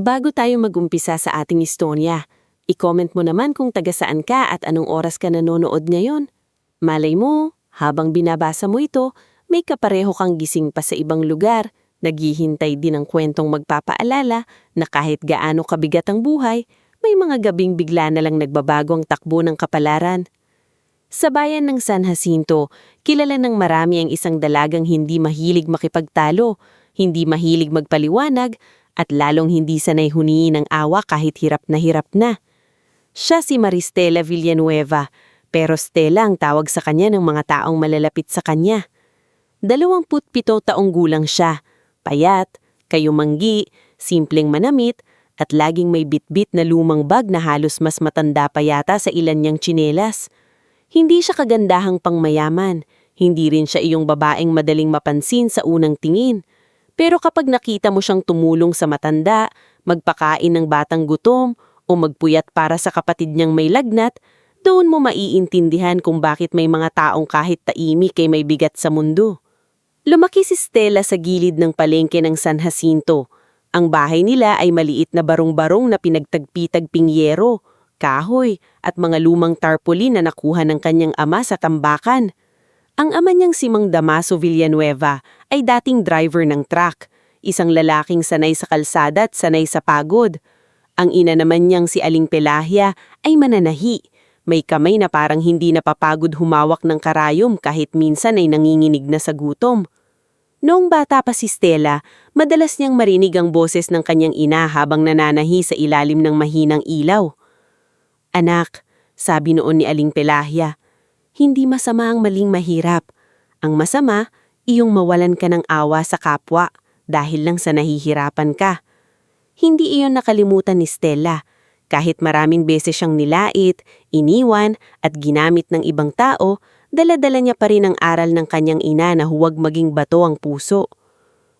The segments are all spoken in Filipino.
Bago tayo mag-umpisa sa ating istorya, i-comment mo naman kung taga saan ka at anong oras ka nanonood ngayon. Malay mo, habang binabasa mo ito, may kapareho kang gising pa sa ibang lugar, naghihintay din ng kwentong magpapaalala na kahit gaano kabigat ang buhay, may mga gabing bigla na lang nagbabago ang takbo ng kapalaran. Sa bayan ng San Jacinto, kilala ng marami ang isang dalagang hindi mahilig makipagtalo, hindi mahilig magpaliwanag, at lalong hindi sanay huniin ng awa kahit hirap na hirap na. Siya si Maristela Villanueva, pero Stella ang tawag sa kanya ng mga taong malalapit sa kanya. 27 taong gulang siya, payat, kayumanggi, simpleng manamit, at laging may bitbit na lumang bag na halos mas matanda pa yata sa ilan niyang tsinelas. Hindi siya kagandahang pangmayaman, hindi rin siya iyong babaeng madaling mapansin sa unang tingin. Pero kapag nakita mo siyang tumulong sa matanda, magpakain ng batang gutom, o magpuyat para sa kapatid niyang may lagnat, doon mo maiintindihan kung bakit may mga taong kahit taimik ay may bigat sa mundo. Lumaki si Stella sa gilid ng palengke ng San Jacinto. Ang bahay nila ay maliit na barong-barong na pinagtagpi-tagping yero, kahoy, at mga lumang tarpaulin na nakuha ng kanyang ama sa tambakan. Ang ama niyang si Mang Damaso Villanueva ay dating driver ng truck, isang lalaking sanay sa kalsada at sanay sa pagod. Ang ina naman niyang si Aling Pelahia ay mananahi, may kamay na parang hindi napapagod humawak ng karayom kahit minsan ay nanginginig na sa gutom. Noong bata pa si Stella, madalas niyang marinig ang boses ng kanyang ina habang nananahi sa ilalim ng mahinang ilaw. "Anak," sabi noon ni Aling Pelahia, "hindi masama ang maling mahirap. Ang masama, iyong mawalan ka ng awa sa kapwa dahil lang sa nahihirapan ka." Hindi iyon nakalimutan ni Stella. Kahit maraming beses siyang nilait, iniwan, at ginamit ng ibang tao, dala-dala niya pa rin ang aral ng kanyang ina na huwag maging bato ang puso.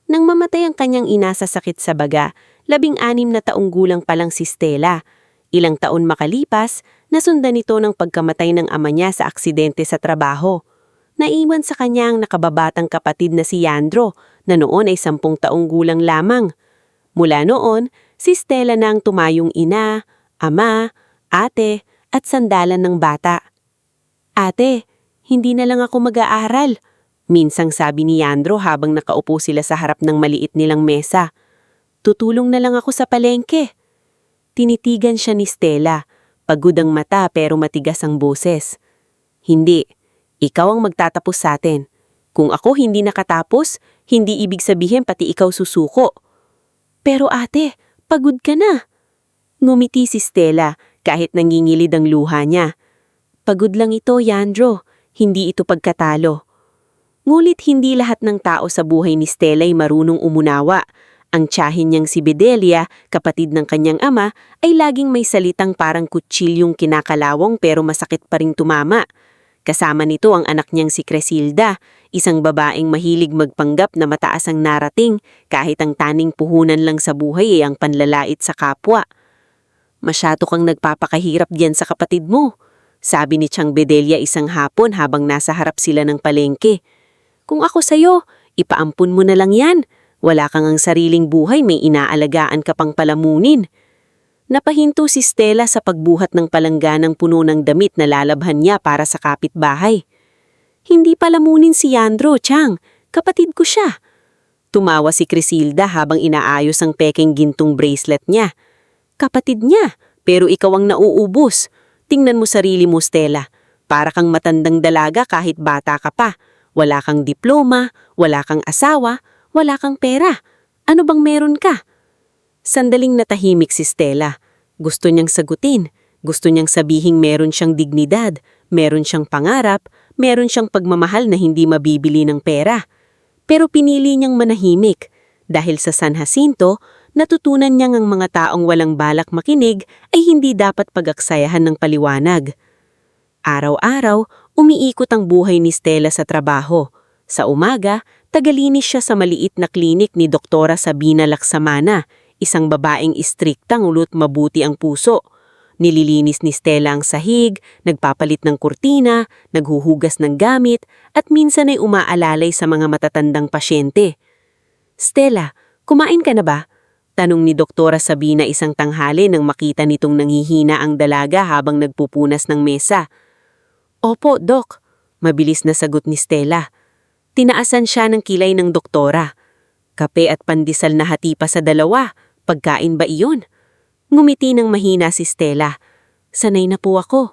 Nang mamatay ang kanyang ina sa sakit sa baga, 16 na taong gulang pa lang si Stella. Ilang taon makalipas, nasundan ito ng pagkamatay ng ama niya sa aksidente sa trabaho. Naiwan sa kanya ang nakababatang kapatid na si Yandro, na noon ay 10 taong gulang lamang. Mula noon, si Stella na ang tumayong ina, ama, ate, at sandalan ng bata. "Ate, hindi na lang ako mag-aaral," minsang sabi ni Yandro habang nakaupo sila sa harap ng maliit nilang mesa. "Tutulong na lang ako sa palengke." Tinitigan siya ni Stella, pagod ang mata pero matigas ang boses. "Hindi, ikaw ang magtatapos sa atin. Kung ako hindi nakatapos, hindi ibig sabihin pati ikaw susuko." "Pero ate, pagod ka na." Ngumiti si Stella kahit nangingilid ang luha niya. "Pagod lang ito, Yandro. Hindi ito pagkatalo." Ngulit hindi lahat ng tao sa buhay ni Stella ay marunong umunawa. Ang tiyahin niyang si Bedelia, kapatid ng kanyang ama, ay laging may salitang parang kutsilyong kinakalawang pero masakit pa ring tumama. Kasama nito ang anak niyang si Cresilda, isang babaeng mahilig magpanggap na mataas ang narating kahit ang taning puhunan lang sa buhay ay ang panlalait sa kapwa. "Masyado kang nagpapakahirap diyan sa kapatid mo," sabi ni Tiang Bedelia isang hapon habang nasa harap sila ng palengke. "Kung ako sa'yo, ipaampun mo na lang yan. Wala kang ang sariling buhay, may inaalagaan ka pang palamunin." Napahinto si Stella sa pagbuhat ng palangganang puno ng damit na lalabhan niya para sa kapitbahay. "Hindi palamunin si Yandro, Tiang. Kapatid ko siya." Tumawa si Cresilda habang inaayos ang pekeng gintong bracelet niya. "Kapatid niya, pero ikaw ang nauubos. Tingnan mo sarili mo, Stella. Para kang matandang dalaga kahit bata ka pa. Wala kang diploma, wala kang asawa, wala kang pera. Ano bang meron ka?" Sandaling natahimik si Stella. Gusto niyang sagutin. Gusto niyang sabihing meron siyang dignidad, meron siyang pangarap, meron siyang pagmamahal na hindi mabibili ng pera. Pero pinili niyang manahimik. Dahil sa San Jacinto, natutunan niyang ang mga taong walang balak makinig ay hindi dapat pag-aksayahan ng paliwanag. Araw-araw, umiikot ang buhay ni Stella sa trabaho. Sa umaga, tagalinis siya sa maliit na klinik ni Doktora Sabina Laksamana, isang babaeng istriktang ulot mabuti ang puso. Nililinis ni Stella ang sahig, nagpapalit ng kurtina, naghuhugas ng gamit, at minsan ay umaalalay sa mga matatandang pasyente. "Stella, kumain ka na ba?" Tanong ni Doktora Sabina isang tanghali nang makita nitong nanghihina ang dalaga habang nagpupunas ng mesa. "Opo, Dok," mabilis na sagot ni Stella. Tinaasan siya ng kilay ng doktora. "Kape at pandesal na hati pa sa dalawa, pagkain ba iyon?" Ngumiti ng mahina si Stella. "Sanay na po ako.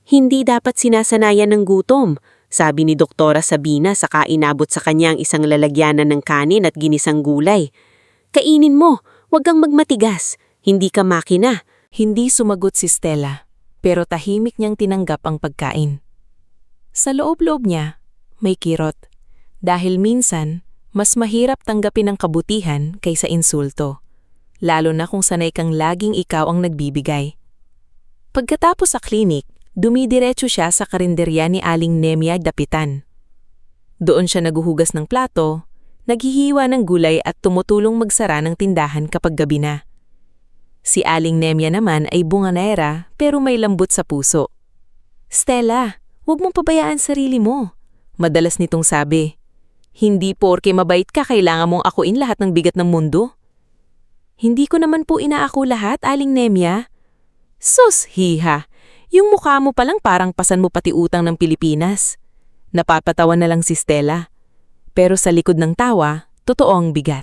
Hindi dapat sinasanayan ng gutom," sabi ni Doktora Sabina saka inabot sa kanya ang isang lalagyanan ng kanin at ginisang gulay. "Kainin mo, huwag kang magmatigas. Hindi ka makina." Hindi sumagot si Stella, pero tahimik niyang tinanggap ang pagkain. Sa loob-loob niya, may kirot. Dahil minsan, mas mahirap tanggapin ang kabutihan kaysa insulto. Lalo na kung sanay kang laging ikaw ang nagbibigay. Pagkatapos sa klinik, dumidiretso siya sa karinderya ni Aling Nemya Dapitan. Doon siya naguhugas ng plato, naghihiwa ng gulay at tumutulong magsara ng tindahan kapag gabi na. Si Aling Nemya naman ay bunganera pero may lambot sa puso. "Stella, huwag mong pabayaan sarili mo," madalas nitong sabi. "Hindi porke mabait ka kailangan mong akuin lahat ng bigat ng mundo." "Hindi ko naman po inaako lahat, Aling Nemya." "Sus, hiha! Yung mukha mo palang parang pasan mo pati utang ng Pilipinas." Napapatawa na lang si Stella. Pero sa likod ng tawa, totoo ang bigat.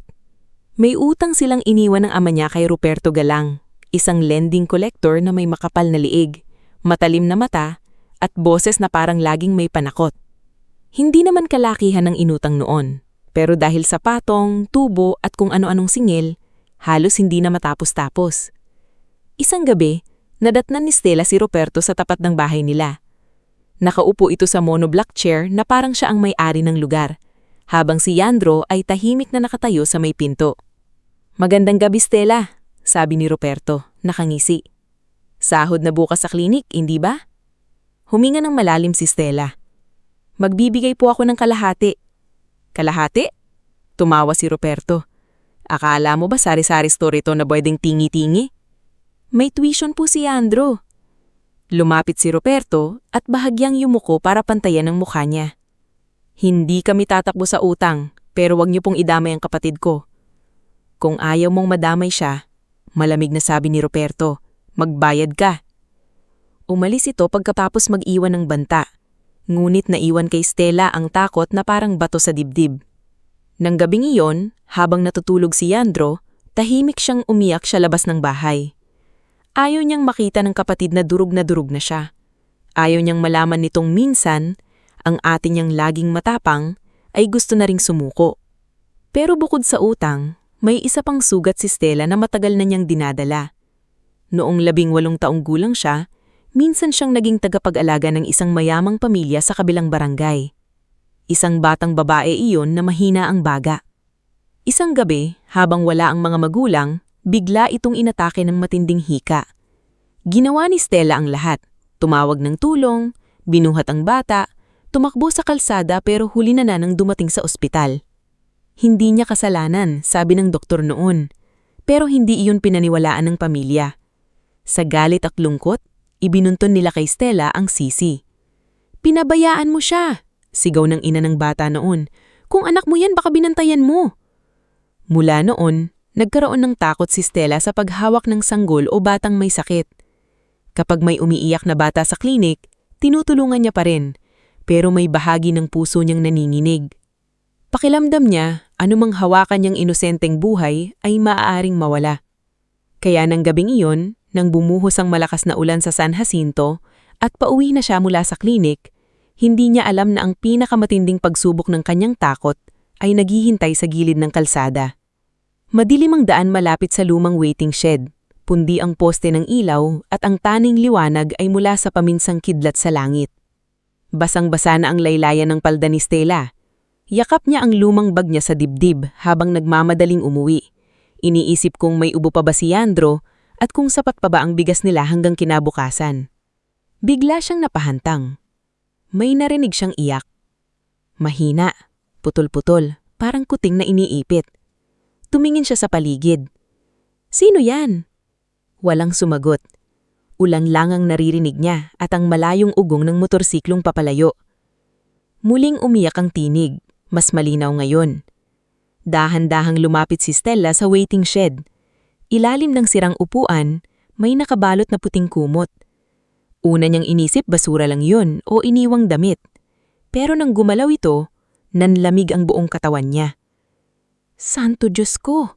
May utang silang iniwan ng ama niya kay Ruperto Galang, isang lending collector na may makapal na liig, matalim na mata, at boses na parang laging may panakot. Hindi naman kalakihan ng inutang noon, pero dahil sa patong, tubo at kung ano-anong singil, halos hindi na matapos-tapos. Isang gabi, nadatnan ni Stella si Ruperto sa tapat ng bahay nila. Nakaupo ito sa monoblock chair na parang siya ang may-ari ng lugar, habang si Yandro ay tahimik na nakatayo sa may pinto. "Magandang gabi, Stella," sabi ni Ruperto, nakangisi. "Sahod na bukas sa klinik, hindi ba?" Huminga ng malalim si Stella. "Magbibigay po ako ng kalahati." "Kalahati?" Tumawa si Ruperto. "Akala mo ba sari-sari store ito na pwedeng tingi-tingi?" "May tuition po si Yandro." Lumapit si Ruperto at bahagyang yumuko para pantayan ang mukha niya. "Hindi kami tatakbo sa utang, pero wag niyo pong idamay ang kapatid ko." "Kung ayaw mong madamay siya," malamig na sabi ni Ruperto, "magbayad ka." Umalis ito pagkatapos mag-iwan ng banta. Ngunit naiwan kay Stella ang takot na parang bato sa dibdib. Nang gabing iyon, habang natutulog si Yandro, tahimik siyang umiyak sa labas ng bahay. Ayaw niyang makita ng kapatid na durog na siya. Ayaw niyang malaman nitong minsan, ang ate niyang laging matapang ay gusto na ring sumuko. Pero bukod sa utang, may isa pang sugat si Stella na matagal na niyang dinadala. Noong 18 taong gulang siya, minsan siyang naging tagapag-alaga ng isang mayamang pamilya sa kabilang barangay. Isang batang babae iyon na mahina ang baga. Isang gabi, habang wala ang mga magulang, bigla itong inatake ng matinding hika. Ginawa ni Stella ang lahat. Tumawag ng tulong, binuhat ang bata, tumakbo sa kalsada pero huli na nang dumating sa ospital. Hindi niya kasalanan, sabi ng doktor noon. Pero hindi iyon pinaniwalaan ng pamilya. Sa galit at lungkot, ibinunton nila kay Stella ang sisi. "Pinabayaan mo siya!" sigaw ng ina ng bata noon. "Kung anak mo yan, baka binantayan mo." Mula noon, nagkaroon ng takot si Stella sa paghawak ng sanggol o batang may sakit. Kapag may umiiyak na bata sa klinik, tinutulungan niya pa rin, pero may bahagi ng puso niyang naninginig. Pakilamdam niya, anumang hawakan niyang inosenteng buhay ay maaaring mawala. Kaya nang gabing iyon, nang bumuhos ang malakas na ulan sa San Jacinto at pauwi na siya mula sa klinik, hindi niya alam na ang pinakamatinding pagsubok ng kanyang takot ay naghihintay sa gilid ng kalsada. Madilim ang daan malapit sa lumang waiting shed, pundi ang poste ng ilaw at ang taning liwanag ay mula sa paminsang kidlat sa langit. Basang-basa na ang laylayan ng palda ni Stella. Yakap niya ang lumang bag niya sa dibdib habang nagmamadaling umuwi. Iniisip kung may ubo pa ba si Yandro at kung sapat pa ba ang bigas nila hanggang kinabukasan. Bigla siyang napahantang. May narinig siyang iyak. Mahina, putol-putol, parang kuting na iniipit. Tumingin siya sa paligid. "Sino yan?" Walang sumagot. ulan lang ang naririnig niya at ang malayong ugong ng motorsiklong papalayo. Muling umiyak ang tinig, mas malinaw ngayon. Dahan-dahang lumapit si Stella sa waiting shed. Ilalim ng sirang upuan, may nakabalot na puting kumot. Una niyang inisip basura lang yun o iniwang damit. Pero nang gumalaw ito, nanlamig ang buong katawan niya. Santo Diyos ko!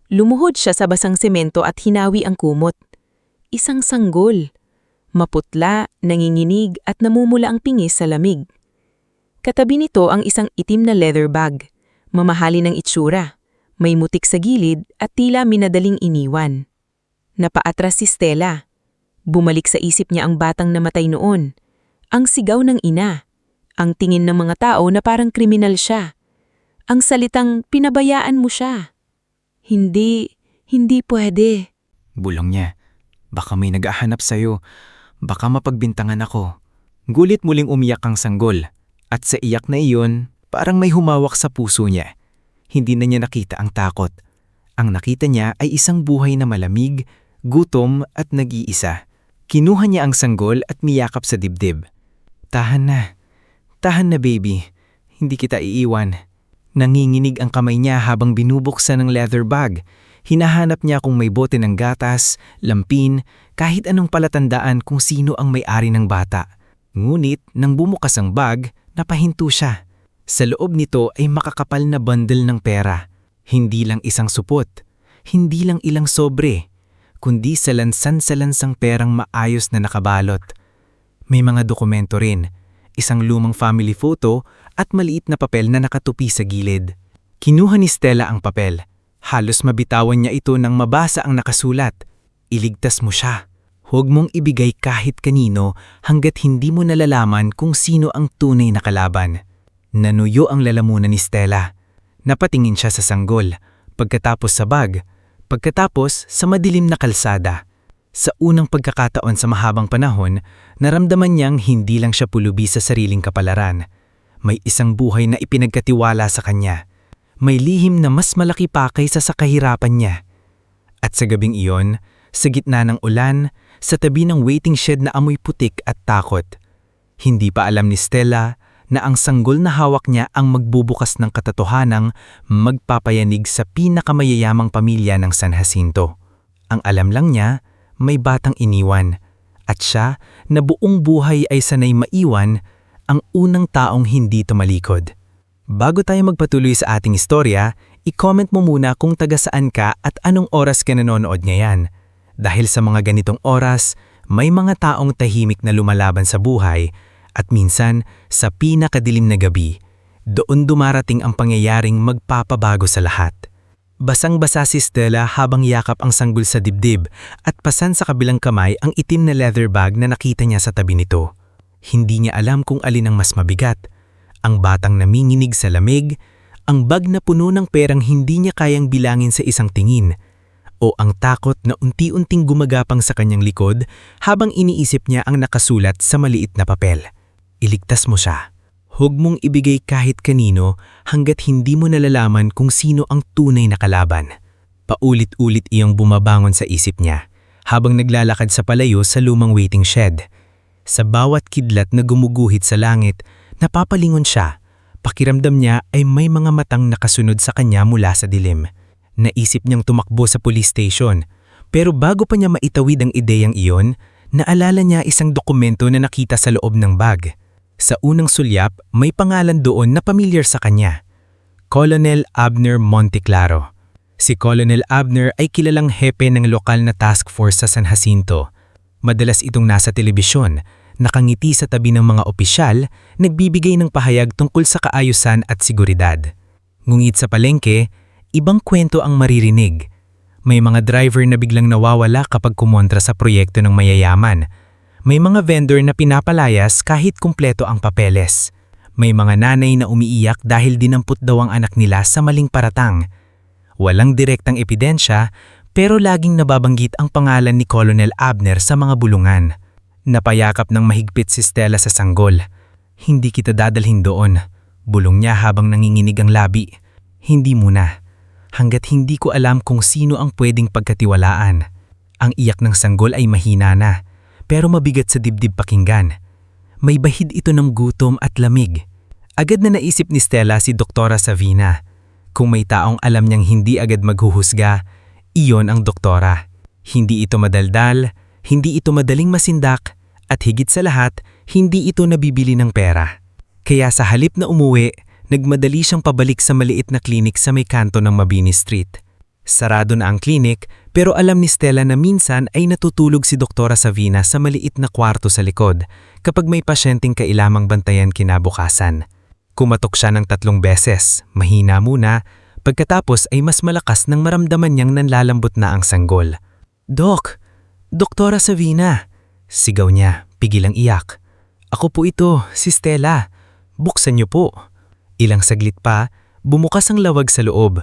Lumuhod siya sa basang semento at hinawi ang kumot. Isang sanggol. Maputla, nanginginig at namumula ang pingis sa lamig. Katabi nito ang isang itim na leather bag. Mamahali ng itsura. May mutik sa gilid at tila minadaling iniwan. Napaatras si Stella. Bumalik sa isip niya ang batang namatay noon. Ang sigaw ng ina. Ang tingin ng mga tao na parang kriminal siya. Ang salitang pinabayaan mo siya. Hindi pwede. Bulong niya. Baka may naghahanap sa'yo. Baka mapagbintangan ako. Gulit muling umiyak ang sanggol. At sa iyak na iyon, parang may humawak sa puso niya. Hindi na niya nakita ang takot. Ang nakita niya ay isang buhay na malamig, gutom at nag-iisa. Kinuha niya ang sanggol at miyakap sa dibdib. Tahan na baby. Hindi kita iiwan. Nanginginig ang kamay niya habang binubuksan ng leather bag. Hinahanap niya kung may bote ng gatas, lampin, kahit anong palatandaan kung sino ang may-ari ng bata. Ngunit nang bumukas ang bag, napahinto siya. Sa loob nito ay makakapal na bundle ng pera. Hindi lang isang supot, hindi lang ilang sobre, kundi salansan-salansang perang maayos na nakabalot. May mga dokumento rin, isang lumang family photo at maliit na papel na nakatupi sa gilid. Kinuha ni Stella ang papel. Halos mabitawan niya ito nang mabasa ang nakasulat. Iligtas mo siya. Huwag mong ibigay kahit kanino hanggat hindi mo nalalaman kung sino ang tunay na kalaban. Nanuyo ang lalamunan ni Stella. Napatingin siya sa sanggol, pagkatapos sa bag, pagkatapos sa madilim na kalsada. Sa unang pagkakataon sa mahabang panahon, naramdaman niyang hindi lang siya pulubi sa sariling kapalaran. May isang buhay na ipinagkatiwala sa kanya. May lihim na mas malaki pa kaysa sa kahirapan niya. At sa gabing iyon, sa gitna ng ulan, sa tabi ng waiting shed na amoy putik at takot. Hindi pa alam ni Stella na ang sanggol na hawak niya ang magbubukas ng katotohanang magpapayanig sa pinakamayayamang pamilya ng San Jacinto. Ang alam lang niya, may batang iniwan. At siya, na buong buhay ay sanay maiwan, ang unang taong hindi tumalikod. Bago tayo magpatuloy sa ating istorya, i-comment mo muna kung taga saan ka at anong oras ka nanonood ngayon. Dahil sa mga ganitong oras, may mga taong tahimik na lumalaban sa buhay at minsan sa pinakadilim na gabi, doon dumarating ang pangyayaring magpapabago sa lahat. Basang-basa si Stella habang yakap ang sanggol sa dibdib at pasan sa kabilang kamay ang itim na leather bag na nakita niya sa tabi nito. Hindi niya alam kung alin ang mas mabigat, ang batang naminginig sa lamig, ang bag na puno ng perang hindi niya kayang bilangin sa isang tingin, o ang takot na unti-unting gumagapang sa kanyang likod habang iniisip niya ang nakasulat sa maliit na papel. Iligtas mo siya. Huwag mong ibigay kahit kanino hanggat hindi mo nalalaman kung sino ang tunay na kalaban. Paulit-ulit iyong bumabangon sa isip niya habang naglalakad sa palayo sa lumang waiting shed. Sa bawat kidlat na gumuguhit sa langit, napapalingon siya. Pakiramdam niya ay may mga matang nakasunod sa kanya mula sa dilim. Naisip niyang tumakbo sa police station, pero bago pa niya maitawid ang ideyang iyon, naalala niya isang dokumento na nakita sa loob ng bag. Sa unang sulyap, may pangalan doon na pamilyar sa kanya. Colonel Abner Monteclaro. Si Colonel Abner ay kilalang hepe ng lokal na task force sa San Jacinto. Madalas itong nasa telebisyon, nakangiti sa tabi ng mga opisyal, nagbibigay ng pahayag tungkol sa kaayusan at seguridad. Ngunit sa palengke, ibang kwento ang maririnig. May mga driver na biglang nawawala kapag kumontra sa proyekto ng mayayaman. May mga vendor na pinapalayas kahit kumpleto ang papeles. May mga nanay na umiiyak dahil dinampot daw ang anak nila sa maling paratang. Walang direktang ebidensya, pero laging nababanggit ang pangalan ni Colonel Abner sa mga bulungan. Napayakap ng mahigpit si Stella sa sanggol. Hindi kita dadalhin doon, bulong niya habang nanginginig ang labi. Hindi muna. Hanggat hindi ko alam kung sino ang pwedeng pagkatiwalaan. Ang iyak ng sanggol ay mahina na, pero mabigat sa dibdib pakinggan. May bahid ito ng gutom at lamig. Agad na naisip ni Stella si Doktora Savina. Kung may taong alam niyang hindi agad maghuhusga, iyon ang doktora. Hindi ito madaldal, hindi ito madaling masindak, at higit sa lahat, hindi ito nabibili ng pera. Kaya sa halip na umuwi, nagmadali siyang pabalik sa maliit na klinik sa may kanto ng Mabini Street. Sarado na ang klinik, pero alam ni Stella na minsan ay natutulog si Doktora Savina sa maliit na kwarto sa likod kapag may pasyenteng kailamang bantayan kinabukasan. Kumatok siya ng 3 beses, mahina muna, pagkatapos ay mas malakas nang maramdaman niyang nanlalambot na ang sanggol. "Dok! Doktora Savina!" Sigaw niya, pigilang iyak. "Ako po ito, si Stella. Buksan niyo po." Ilang saglit pa, bumukas ang lawag sa loob.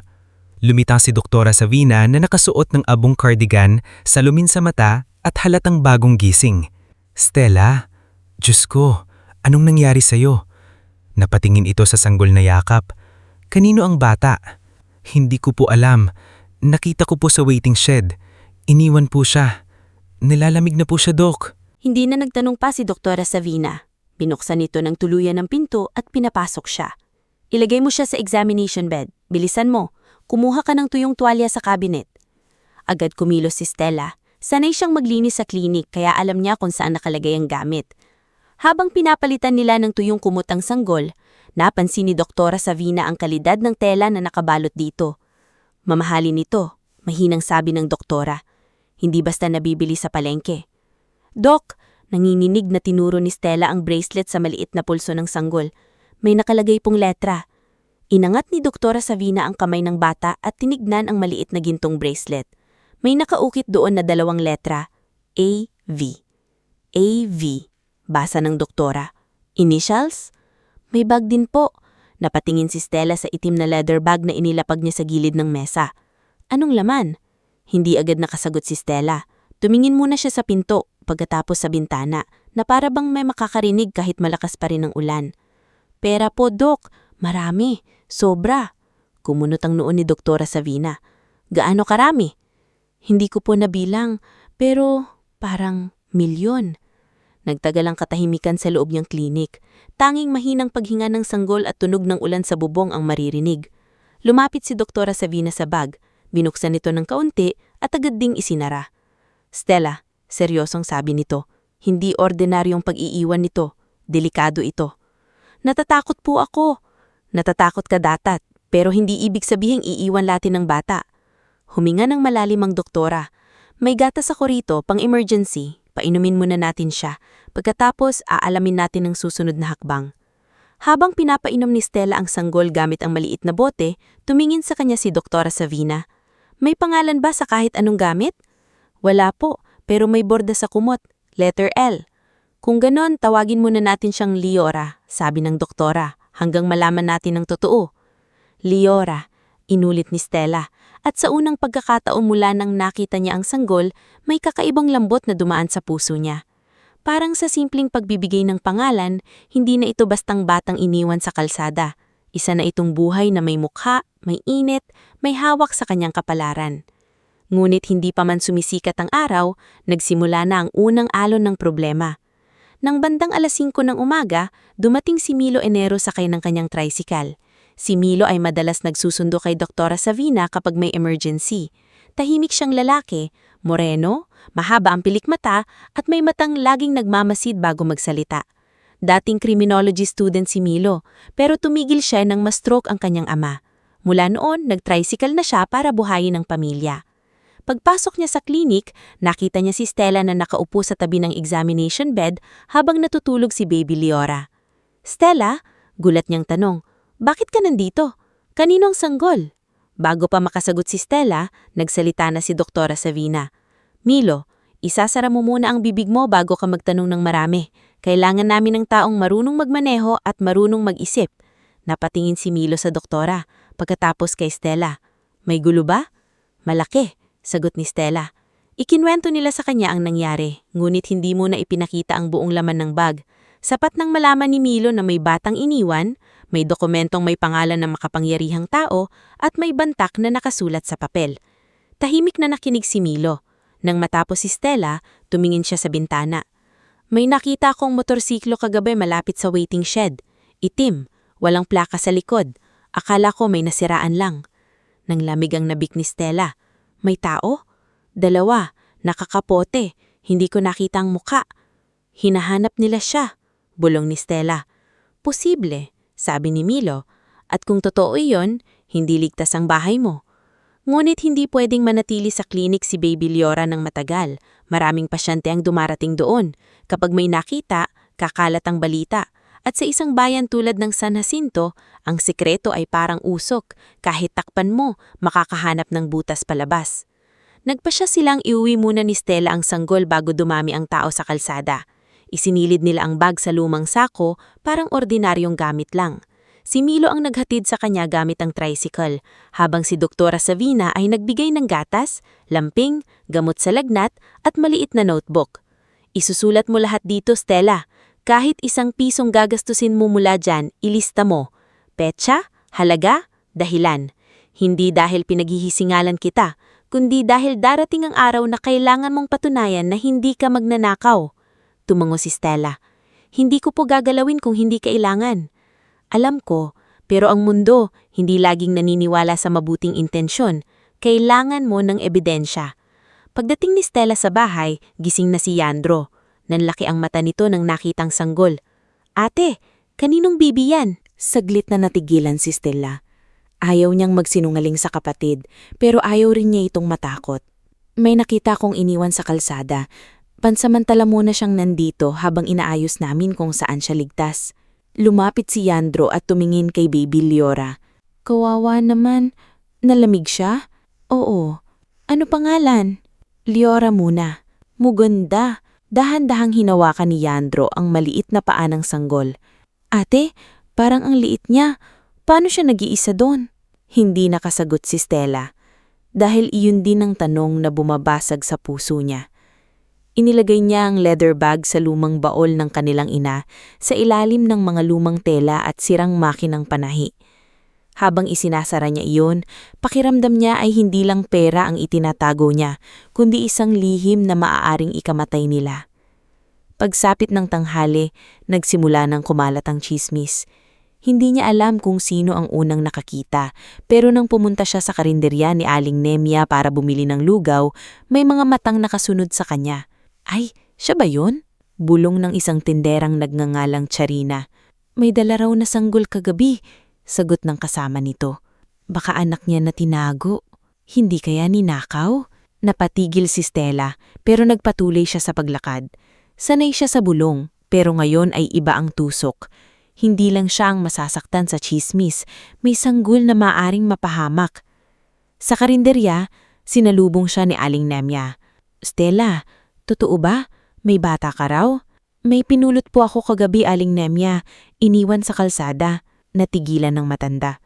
Lumitaw si Doktora Savina na nakasuot ng abong cardigan, salamin sa mata at halatang bagong gising. "Stella, Diyos ko, anong nangyari sa'yo?" Napatingin ito sa sanggol na yakap. "Kanino ang bata?" "Hindi ko po alam. Nakita ko po sa waiting shed. Iniwan po siya. Nilalamig na po siya, Dok." Hindi na nagtanong pa si Doktora Savina. Binuksan nito ng tuluyan ng pinto at pinapasok siya. "Ilagay mo siya sa examination bed. Bilisan mo. Kumuha ka ng tuyong tuwalya sa cabinet." Agad kumilos si Stella. Sanay siyang maglinis sa klinik kaya alam niya kung saan nakalagay ang gamit. Habang pinapalitan nila ng tuyong kumot ang sanggol, napansin ni Doktora Savina ang kalidad ng tela na nakabalot dito. "Mamahalin ito," mahinang sabi ng doktora. "Hindi basta nabibili sa palengke." "Dok," nanginginig na tinuro ni Stella ang bracelet sa maliit na pulso ng sanggol. May nakalagay pong letra. Inangat ni Doktora Savina ang kamay ng bata at tinignan ang maliit na gintong bracelet. May nakaukit doon na 2 letra, A-V. A-V, basa ng doktora. "Initials?" "May bag din po." Napatingin si Stella sa itim na leather bag na inilapag niya sa gilid ng mesa. "Anong laman?" Hindi agad nakasagot si Stella. Tumingin muna siya sa pinto, pagkatapos sa bintana, na para bang may makakarinig kahit malakas pa rin ang ulan. "Pera po, Dok. Marami. Sobra." Kumunot ang noon ni Doktora Savina. "Gaano karami?" "Hindi ko po nabilang, pero parang milyon." Nagtagal ang katahimikan sa loob niyang klinik. Tanging mahinang paghinga ng sanggol at tunog ng ulan sa bubong ang maririnig. Lumapit si Doktora Savina sa bag. Binuksan nito ng kaunti at agad ding isinara. "Stella," seryosong sabi nito, "hindi ordinaryong pag-iiwan nito. Delikado ito." "Natatakot po ako." "Natatakot ka datat, pero hindi ibig sabihing iiwan natin ng bata." Huminga ng malalim ang doktora. "May gatas ako rito, pang-emergency. Painumin muna natin siya. Pagkatapos, aalamin natin ang susunod na hakbang." Habang pinapainom ni Stella ang sanggol gamit ang maliit na bote, tumingin sa kanya si Doktora Savina. "May pangalan ba sa kahit anong gamit?" "Wala po, pero may borda sa kumot. Letter L." "Kung ganon, tawagin muna natin siyang Liora," sabi ng doktora, "hanggang malaman natin ang totoo." "Liora," inulit ni Stella, at sa unang pagkakataon mula nang nakita niya ang sanggol, may kakaibang lambot na dumaan sa puso niya. Parang sa simpleng pagbibigay ng pangalan, hindi na ito bastang batang iniwan sa kalsada. Isa na itong buhay na may mukha, may init, may hawak sa kanyang kapalaran. Ngunit hindi pa man sumisikat ang araw, nagsimula na ang unang alon ng problema. Nang bandang 5:00 ng umaga, dumating si Milo Enero sakay ng kanyang tricycle. Si Milo ay madalas nagsusundo kay Doktora Savina kapag may emergency. Tahimik siyang lalaki, moreno, mahaba ang pilik mata at may matang laging nagmamasid bago magsalita. Dating criminology student si Milo, pero tumigil siya nang ma-stroke ang kanyang ama. Mula noon, nag-tricycle na siya para buhayin ang pamilya. Pagpasok niya sa klinik, nakita niya si Stella na nakaupo sa tabi ng examination bed habang natutulog si Baby Liora. "Stella?" Gulat niyang tanong, "Bakit ka nandito? Kanino ang sanggol?" Bago pa makasagot si Stella, nagsalita na si Doktora Savina. "Milo, isasara mo muna ang bibig mo bago ka magtanong ng marami. Kailangan namin ng taong marunong magmaneho at marunong mag-isip." Napatingin si Milo sa doktora, pagkatapos kay Stella. "May gulo ba?" "Malaki," sagot ni Stella. Ikinwento nila sa kanya ang nangyari, ngunit hindi muna ipinakita ang buong laman ng bag. Sapat nang malaman ni Milo na may batang iniwan, may dokumentong may pangalan ng makapangyarihang tao, at may bantak na nakasulat sa papel. Tahimik na nakinig si Milo. Nang matapos si Stella, tumingin siya sa bintana. May nakita akong motorsiklo kagabi malapit sa waiting shed. Itim, walang plaka sa likod. Akala ko may nasiraan lang. Nang lamig ang nabik ni Stella. May tao? 2, nakakapote. Hindi ko nakita ang muka. Hinahanap nila siya. Bulong ni Stella. Posible, sabi ni Milo. At kung totoo iyon, hindi ligtas ang bahay mo. Ngunit hindi pwedeng manatili sa klinik si Baby Liora ng matagal. Maraming pasyente ang dumarating doon. Kapag may nakita, kakalat ang balita. At sa isang bayan tulad ng San Jacinto, ang sikreto ay parang usok. Kahit takpan mo, makakahanap ng butas palabas. Nagpasya silang iuwi muna ni Stella ang sanggol bago dumami ang tao sa kalsada. Isinilid nila ang bag sa lumang sako, parang ordinaryong gamit lang. Si Milo ang naghatid sa kanya gamit ang tricycle, habang si Doktora Savina ay nagbigay ng gatas, lamping, gamot sa lagnat at maliit na notebook. Isusulat mo lahat dito, Stella. Kahit 1 pisong gagastusin mo mula dyan, ilista mo. Petsa, halaga, dahilan. Hindi dahil pinaghihisingalan kita, kundi dahil darating ang araw na kailangan mong patunayan na hindi ka magnanakaw. Tumango si Stella. Hindi ko po gagalawin kung hindi kailangan. Alam ko, pero ang mundo hindi laging naniniwala sa mabuting intensyon. Kailangan mo ng ebidensya. Pagdating ni Stella sa bahay, gising na si Yandro. Nanlaki ang mata nito nang nakitang sanggol. Ate, kaninong bibi yan? Saglit na natigilan si Stella. Ayaw niyang magsinungaling sa kapatid, pero ayaw rin niya itong matakot. May nakita kong iniwan sa kalsada. Pansamantala muna siyang nandito habang inaayos namin kung saan siya ligtas. Lumapit si Yandro at tumingin kay Baby Liora. Kawawa naman. Nalamig siya? Oo. Ano pangalan? Liora muna. Muganda. Dahan-dahang hinawakan ni Yandro ang maliit na paa ng sanggol. Ate, parang ang liit niya. Paano siya nag-iisa doon? Hindi nakasagot si Stella. Dahil iyon din ang tanong na bumabasag sa puso niya. Inilagay niya ang leather bag sa lumang baol ng kanilang ina sa ilalim ng mga lumang tela at sirang makinang panahi. Habang isinasara niya iyon, pakiramdam niya ay hindi lang pera ang itinatago niya, kundi isang lihim na maaaring ikamatay nila. Pagsapit ng tanghali, nagsimula ng kumalat ang tsismis. Hindi niya alam kung sino ang unang nakakita, pero nang pumunta siya sa karinderya ni Aling Nemia para bumili ng lugaw, may mga matang nakasunod sa kanya. Ay, siya ba yun? Bulong ng isang tinderang nagngangalang Charina. May dala raw na sanggol kagabi, sagot ng kasama nito. Baka anak niya na tinago. Hindi kaya ninakaw? Napatigil si Stella, pero nagpatuloy siya sa paglakad. Sanay siya sa bulong, pero ngayon ay iba ang tusok. Hindi lang siya ang masasaktan sa tsismis, may sanggol na maaring mapahamak. Sa karinderya, sinalubong siya ni Aling Nemia. Stella, totoo ba? May bata ka raw? May pinulot po ako kagabi, Aling Nemia. Iniwan sa kalsada. Natigilan ng matanda.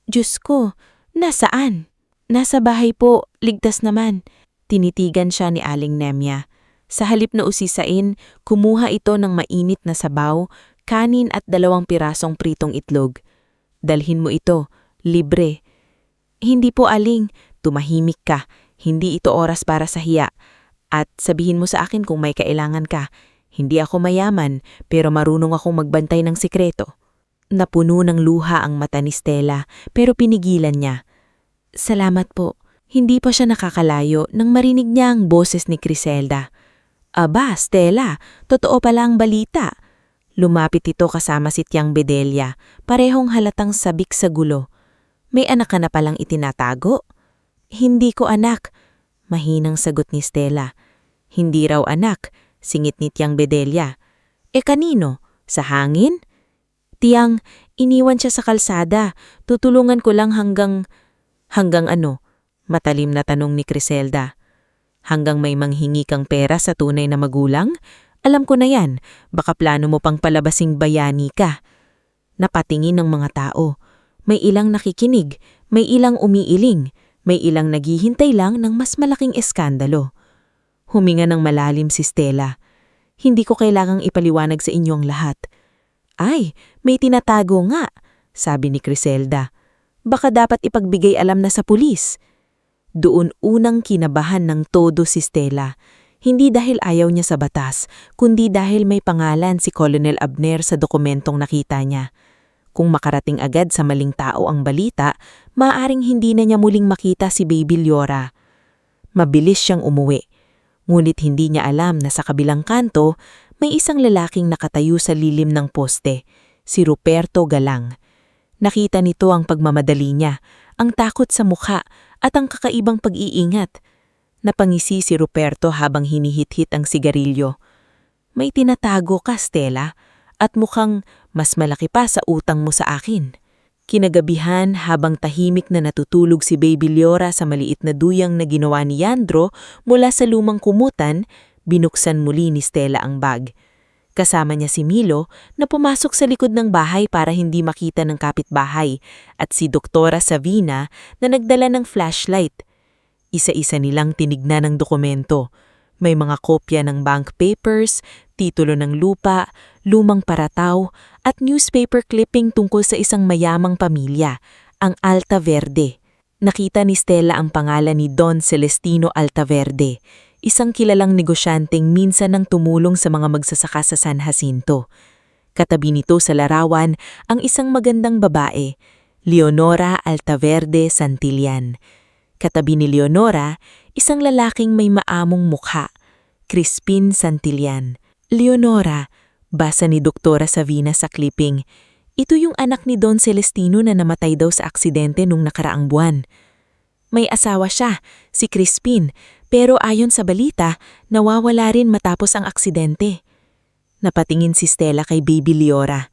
Diyos ko, nasaan? Nasa bahay po, ligtas naman. Tinitigan siya ni Aling Nemia. Sa halip na usisain, kumuha ito ng mainit na sabaw, kanin at 2 pirasong pritong itlog. Dalhin mo ito, libre. Hindi po, Aling. Tumahimik ka. Hindi ito oras para sa hiya. At sabihin mo sa akin kung may kailangan ka. Hindi ako mayaman, pero marunong akong magbantay ng sikreto. Napuno ng luha ang mata ni Stella, pero pinigilan niya. Salamat po. Hindi pa siya nakakalayo nang marinig niya ang boses ni Criselda. Aba, Stella, totoo pala ang balita. Lumapit ito kasama si Tiang Bedelia, parehong halatang sabik sa gulo. May anak ka na palang itinatago? Hindi ko anak. Mahinang sagot ni Stella. Hindi raw anak, singit ni Tiang Bedelia. Kanino? Sa hangin? Tiang, iniwan siya sa kalsada. Tutulungan ko lang hanggang ano? Matalim na tanong ni Criselda. Hanggang may manghingi kang pera sa tunay na magulang? Alam ko na yan, baka plano mo pang palabasing bayani ka. Napatingin ng mga tao. May ilang nakikinig, may ilang umiiling. May ilang naghihintay lang ng mas malaking eskandalo. Huminga ng malalim si Stella. Hindi ko kailangang ipaliwanag sa inyo ang lahat. Ay, may tinatago nga, sabi ni Criselda. Baka dapat ipagbigay alam na sa pulis. Doon unang kinabahan ng todo si Stella. Hindi dahil ayaw niya sa batas, kundi dahil may pangalan si Colonel Abner sa dokumentong nakita niya. Kung makarating agad sa maling tao ang balita, maaaring hindi na niya muling makita si Baby Liora. Mabilis siyang umuwi. Ngunit hindi niya alam na sa kabilang kanto, may isang lalaking nakatayo sa lilim ng poste, si Ruperto Galang. Nakita nito ang pagmamadali niya, ang takot sa mukha at ang kakaibang pag-iingat. Napangisi si Ruperto habang hinihit-hit ang sigarilyo. May tinatago ka, Stella, at mukhang mas malaki pa sa utang mo sa akin. Kinagabihan habang tahimik na natutulog si Baby Liora sa maliit na duyang na ginawa ni Yandro mula sa lumang kumutan, binuksan muli ni Stella ang bag. Kasama niya si Milo na pumasok sa likod ng bahay para hindi makita ng kapitbahay at si Doktora Savina na nagdala ng flashlight. Isa-isa nilang tinignan ang dokumento. May mga kopya ng bank papers, titulo ng lupa, lumang parataw, at newspaper clipping tungkol sa isang mayamang pamilya, ang Altaverde. Nakita ni Stella ang pangalan ni Don Celestino Altaverde, isang kilalang negosyanteng minsan nang tumulong sa mga magsasaka sa San Jacinto. Katabi nito sa larawan ang isang magandang babae, Leonora Altaverde Santillan. Katabi ni Leonora, isang lalaking may maamong mukha, Crispin Santillan. Leonora, basa ni Doktora Savina sa clipping, ito yung anak ni Don Celestino na namatay daw sa aksidente nung nakaraang buwan. May asawa siya, si Crispin, pero ayon sa balita, nawawala rin matapos ang aksidente. Napatingin si Stella kay Baby Liora.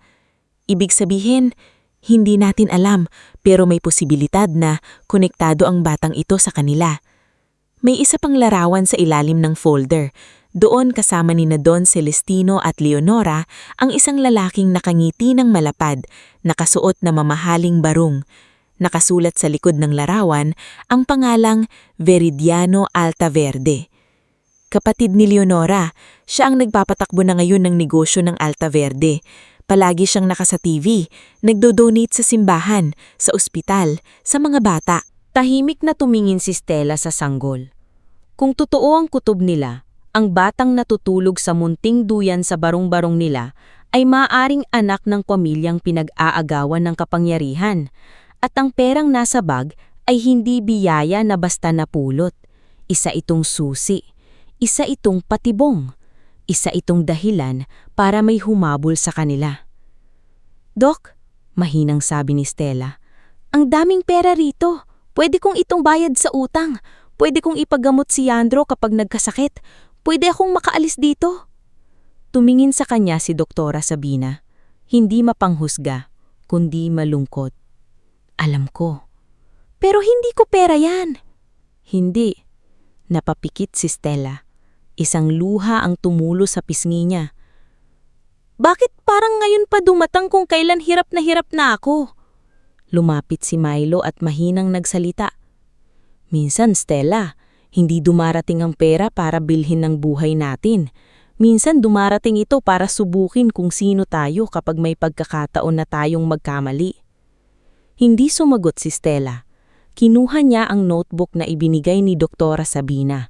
Ibig sabihin, hindi natin alam pero may posibilidad na konektado ang batang ito sa kanila. May isa pang larawan sa ilalim ng folder. Doon kasama ni na Don Celestino at Leonora ang isang lalaking nakangiti ng malapad, nakasuot na mamahaling barong. Nakasulat sa likod ng larawan ang pangalang Veridiano Altaverde. Kapatid ni Leonora, siya ang nagpapatakbo na ngayon ng negosyo ng Altaverde. Palagi siyang nakasa TV, nagdo-donate sa simbahan, sa ospital, sa mga bata. Tahimik na tumingin si Stella sa sanggol. Kung totoo ang kutob nila, ang batang natutulog sa munting duyan sa barong-barong nila ay maaaring anak ng pamilyang pinag-aagawan ng kapangyarihan at ang perang nasa bag ay hindi biyaya na basta napulot. Isa itong susi, isa itong patibong, isa itong dahilan para may humabol sa kanila. Dok, mahinang sabi ni Stella, ang daming pera rito. Pwede kong itong bayad sa utang. Pwede kong ipagamot si Yandro kapag nagkasakit. Pwede akong makaalis dito. Tumingin sa kanya si Doktora Sabina. Hindi mapanghusga, kundi malungkot. Alam ko. Pero hindi ko pera yan. Hindi. Napapikit si Stella. Isang luha ang tumulo sa pisngi niya. Bakit parang ngayon pa dumatang kung kailan hirap na ako? Lumapit si Milo at mahinang nagsalita. Minsan, Stella, hindi dumarating ang pera para bilhin ng buhay natin. Minsan dumarating ito para subukin kung sino tayo kapag may pagkakataon na tayong magkamali. Hindi sumagot si Stella. Kinuha niya ang notebook na ibinigay ni Doktora Sabina.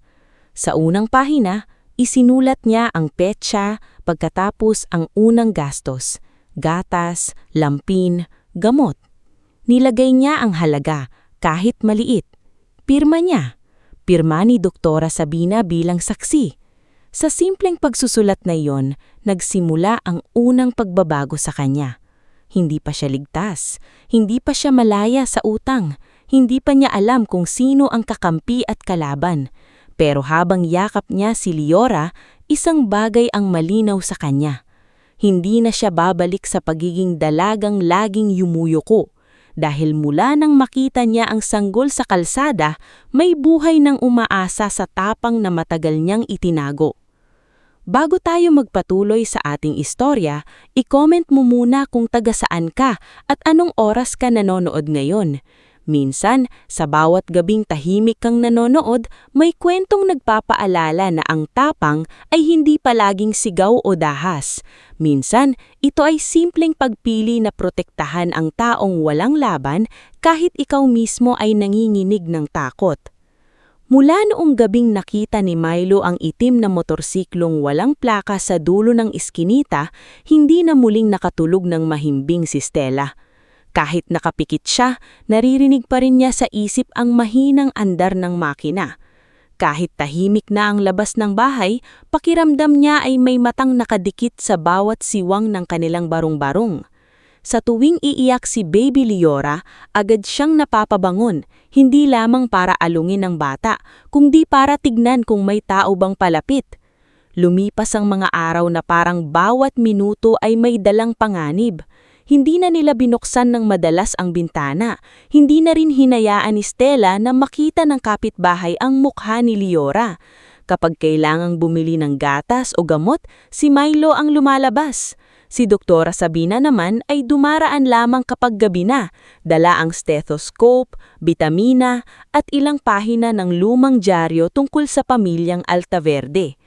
Sa unang pahina, isinulat niya ang petsa, pagkatapos ang unang gastos, gatas, lampin, gamot. Nilagay niya ang halaga, kahit maliit. Pirma niya. Pirma ni Doktora Sabina bilang saksi. Sa simpleng pagsusulat na iyon, nagsimula ang unang pagbabago sa kanya. Hindi pa siya ligtas, hindi pa siya malaya sa utang, hindi pa niya alam kung sino ang kakampi at kalaban. Pero habang yakap niya si Liora, isang bagay ang malinaw sa kanya. Hindi na siya babalik sa pagiging dalagang laging yumuyuko. Dahil mula nang makita niya ang sanggol sa kalsada, may buhay ng umaasa sa tapang na matagal niyang itinago. Bago tayo magpatuloy sa ating istorya, i-comment mo muna kung taga saan ka at anong oras ka nanonood ngayon. Minsan, sa bawat gabing tahimik kang nanonood, may kwentong nagpapaalala na ang tapang ay hindi palaging sigaw o dahas. Minsan, ito ay simpleng pagpili na protektahan ang taong walang laban kahit ikaw mismo ay nanginginig ng takot. Mula noong gabing nakita ni Milo ang itim na motorsiklong walang plaka sa dulo ng iskinita, hindi na muling nakatulog ng mahimbing si Stella. Kahit nakapikit siya, naririnig pa rin niya sa isip ang mahinang andar ng makina. Kahit tahimik na ang labas ng bahay, pakiramdam niya ay may matang nakadikit sa bawat siwang ng kanilang barong-barong. Sa tuwing iiyak si Baby Liora, agad siyang napapabangon, hindi lamang para alungin ang bata, kundi para tignan kung may tao bang palapit. Lumipas ang mga araw na parang bawat minuto ay may dalang panganib. Hindi na nila binuksan ng madalas ang bintana, hindi na rin hinayaan ni Stella na makita ng kapitbahay ang mukha ni Liora. Kapag kailangang bumili ng gatas o gamot, si Milo ang lumalabas. Si Doktora Sabina naman ay dumaraan lamang kapag gabi na, dala ang stethoscope, bitamina at ilang pahina ng lumang dyaryo tungkol sa pamilyang Altaverde.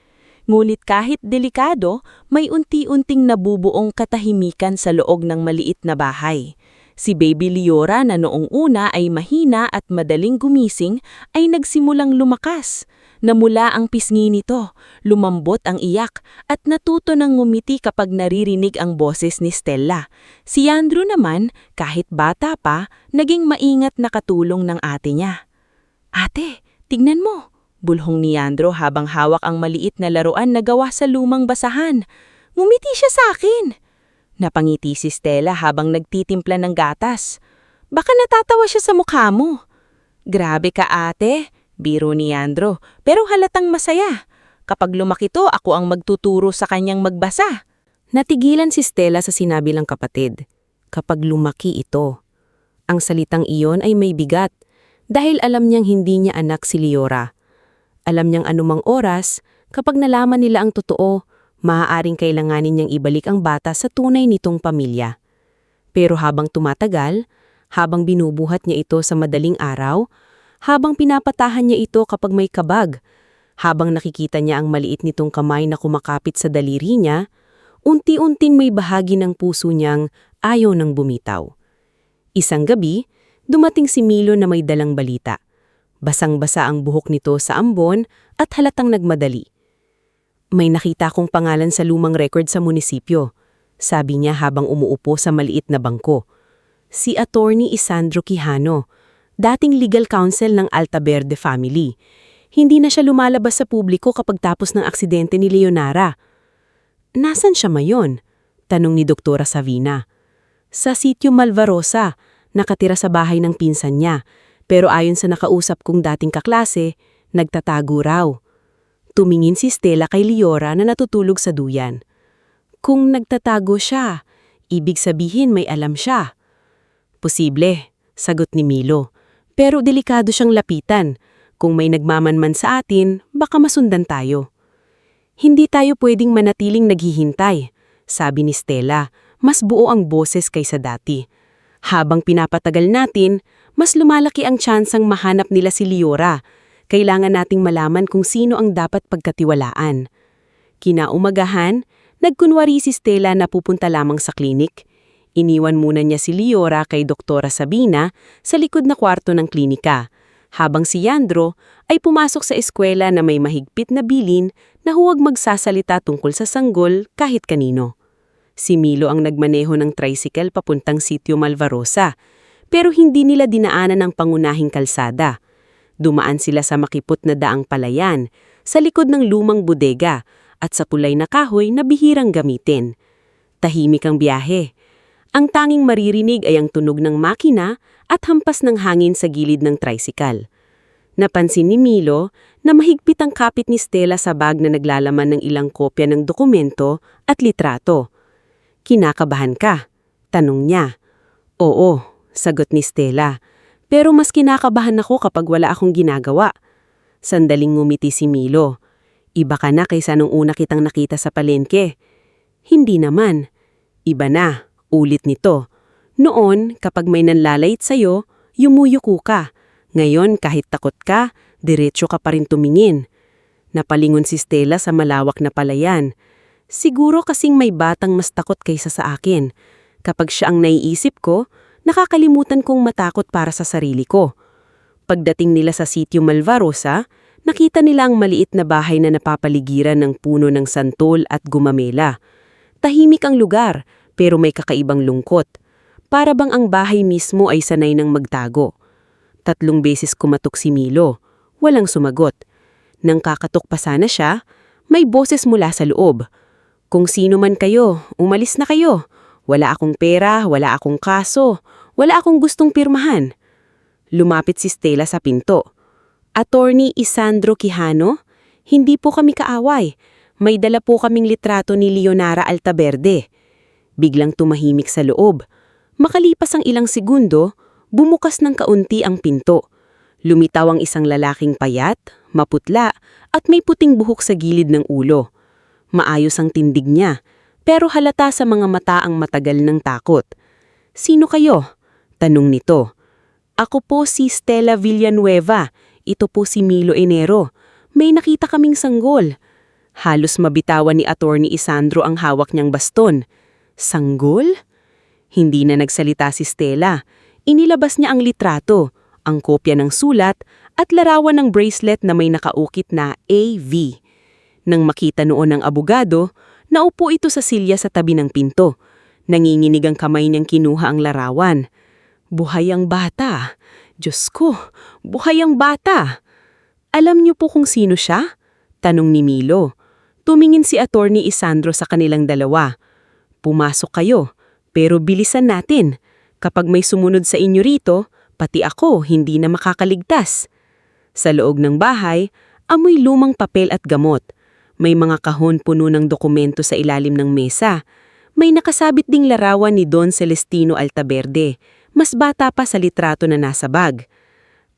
Ngunit kahit delikado, may unti-unting nabubuong katahimikan sa loob ng maliit na bahay. Si Baby Liora na noong una ay mahina at madaling gumising ay nagsimulang lumakas. Namula ang pisngi nito, lumambot ang iyak at natuto ng ngumiti kapag naririnig ang boses ni Stella. Si Andrew naman, kahit bata pa, naging maingat na katulong ng ate niya. "Ate, tignan mo!" Bulhong ni Andrew habang hawak ang maliit na laruan na gawa sa lumang basahan. "Ngumiti siya sa akin!" Napangiti si Stella habang nagtitimpla ng gatas. "Baka natatawa siya sa mukha mo." "Grabe ka ate," biro ni Andrew, pero halatang masaya. "Kapag lumaki to, ako ang magtuturo sa kanyang magbasa." Natigilan si Stella sa sinabi ng kapatid. Kapag lumaki ito. Ang salitang iyon ay may bigat dahil alam niyang hindi niya anak si Liora. Alam niyang anumang oras, kapag nalaman nila ang totoo, maaaring kailanganin niyang ibalik ang bata sa tunay nitong pamilya. Pero habang tumatagal, habang binubuhat niya ito sa madaling araw, habang pinapatahan niya ito kapag may kabag, habang nakikita niya ang maliit nitong kamay na kumakapit sa daliri niya, unti-unting may bahagi ng puso niyang ayaw nang bumitaw. Isang gabi, dumating si Milo na may dalang balita. Basang-basa ang buhok nito sa ambon at halatang nagmadali. "May nakita akong pangalan sa lumang record sa munisipyo," sabi niya habang umuupo sa maliit na bangko. Si Attorney Isandro Quijano, dating legal counsel ng Altaverde family. Hindi na siya lumalabas sa publiko kapag tapos ng aksidente ni Leonara. "Nasaan siya mayon?" tanong ni Doktora Sabina. "Sa sitio Malvarosa, nakatira sa bahay ng pinsan niya. Pero ayon sa nakausap kong dating kaklase, nagtatago raw." Tumingin si Stella kay Liora na natutulog sa duyan. "Kung nagtatago siya, ibig sabihin may alam siya." "Posible," sagot ni Milo. "Pero delikado siyang lapitan. Kung may nagmamanman sa atin, baka masundan tayo." "Hindi tayo pwedeng manatiling naghihintay," sabi ni Stella. Mas buo ang boses kaysa dati. "Habang pinapatagal natin, mas lumalaki ang tsansang mahanap nila si Liora. Kailangan nating malaman kung sino ang dapat pagkatiwalaan." Kinaumagahan, nagkunwari si Stella na pupunta lamang sa klinik. Iniwan muna niya si Liora kay Doktora Sabina sa likod na kwarto ng klinika, habang si Yandro ay pumasok sa eskwela na may mahigpit na bilin na huwag magsasalita tungkol sa sanggol kahit kanino. Si Milo ang nagmaneho ng tricycle papuntang sitio Malvarosa, pero hindi nila dinaanan ang pangunahing kalsada. Dumaan sila sa makipot na daang palayan, sa likod ng lumang bodega, at sa pulay na kahoy na bihirang gamitin. Tahimik ang biyahe. Ang tanging maririnig ay ang tunog ng makina at hampas ng hangin sa gilid ng tricycle. Napansin ni Milo na mahigpit ang kapit ni Stella sa bag na naglalaman ng ilang kopya ng dokumento at litrato. "Kinakabahan ka?" tanong niya. "Oo," sagot ni Stella. "Pero mas kinakabahan ako kapag wala akong ginagawa." Sandaling ngumiti si Milo. "Iba ka na kaysa nung una kitang nakita sa palengke." "Hindi naman." "Iba na, ulit nito. Noon, kapag may nanlalait sa'yo, yumuyuko ka. Ngayon, kahit takot ka, diretso ka pa rin tumingin." Napalingon si Stella sa malawak na palayan. "Siguro kasing may batang mas takot kaysa sa akin. Kapag siya ang naiisip ko, nakakalimutan kong matakot para sa sarili ko." Pagdating nila sa sitio Malvarosa, nakita nila ang maliit na bahay na napapaligiran ng puno ng santol at gumamela. Tahimik ang lugar, pero may kakaibang lungkot. Para bang ang bahay mismo ay sanay ng magtago. 3 beses kumatok si Milo. Walang sumagot. Nang kakatok pa sana siya, may boses mula sa loob. Kung sino man kayo, umalis na kayo. Wala akong pera, wala akong kaso, wala akong gustong pirmahan. Lumapit si Stella sa pinto. Attorney Isandro Quijano, hindi po kami kaaway. May dala po kaming litrato ni Leonara Altaverde. Biglang tumahimik sa loob. Makalipas ang ilang segundo, bumukas ng kaunti ang pinto. Lumitaw ang isang lalaking payat, maputla, at may puting buhok sa gilid ng ulo. Maayos ang tindig niya, pero halata sa mga mata ang matagal ng takot. "Sino kayo?" tanong nito. "Ako po si Stella Villanueva. Ito po si Milo Enero. May nakita kaming sanggol." Halos mabitawan ni Attorney Isandro ang hawak niyang baston. Sanggol? Hindi na nagsalita si Stella. Inilabas niya ang litrato, ang kopya ng sulat, at larawan ng bracelet na may nakaukit na AV. Nang makita noon ng abogado, naupo ito sa silya sa tabi ng pinto. Nanginginig ang kamay niyang kinuha ang larawan. Buhay ang bata. Diyos ko, buhay ang bata. "Alam niyo po kung sino siya?" tanong ni Milo. Tumingin si Attorney Isandro sa kanilang dalawa. "Pumasok kayo, pero bilisan natin. Kapag may sumunod sa inyo rito, pati ako hindi na makakaligtas." Sa loob ng bahay, amoy lumang papel at gamot. May mga kahon puno ng dokumento sa ilalim ng mesa. May nakasabit ding larawan ni Don Celestino Altaverde, mas bata pa sa litrato na nasa bag.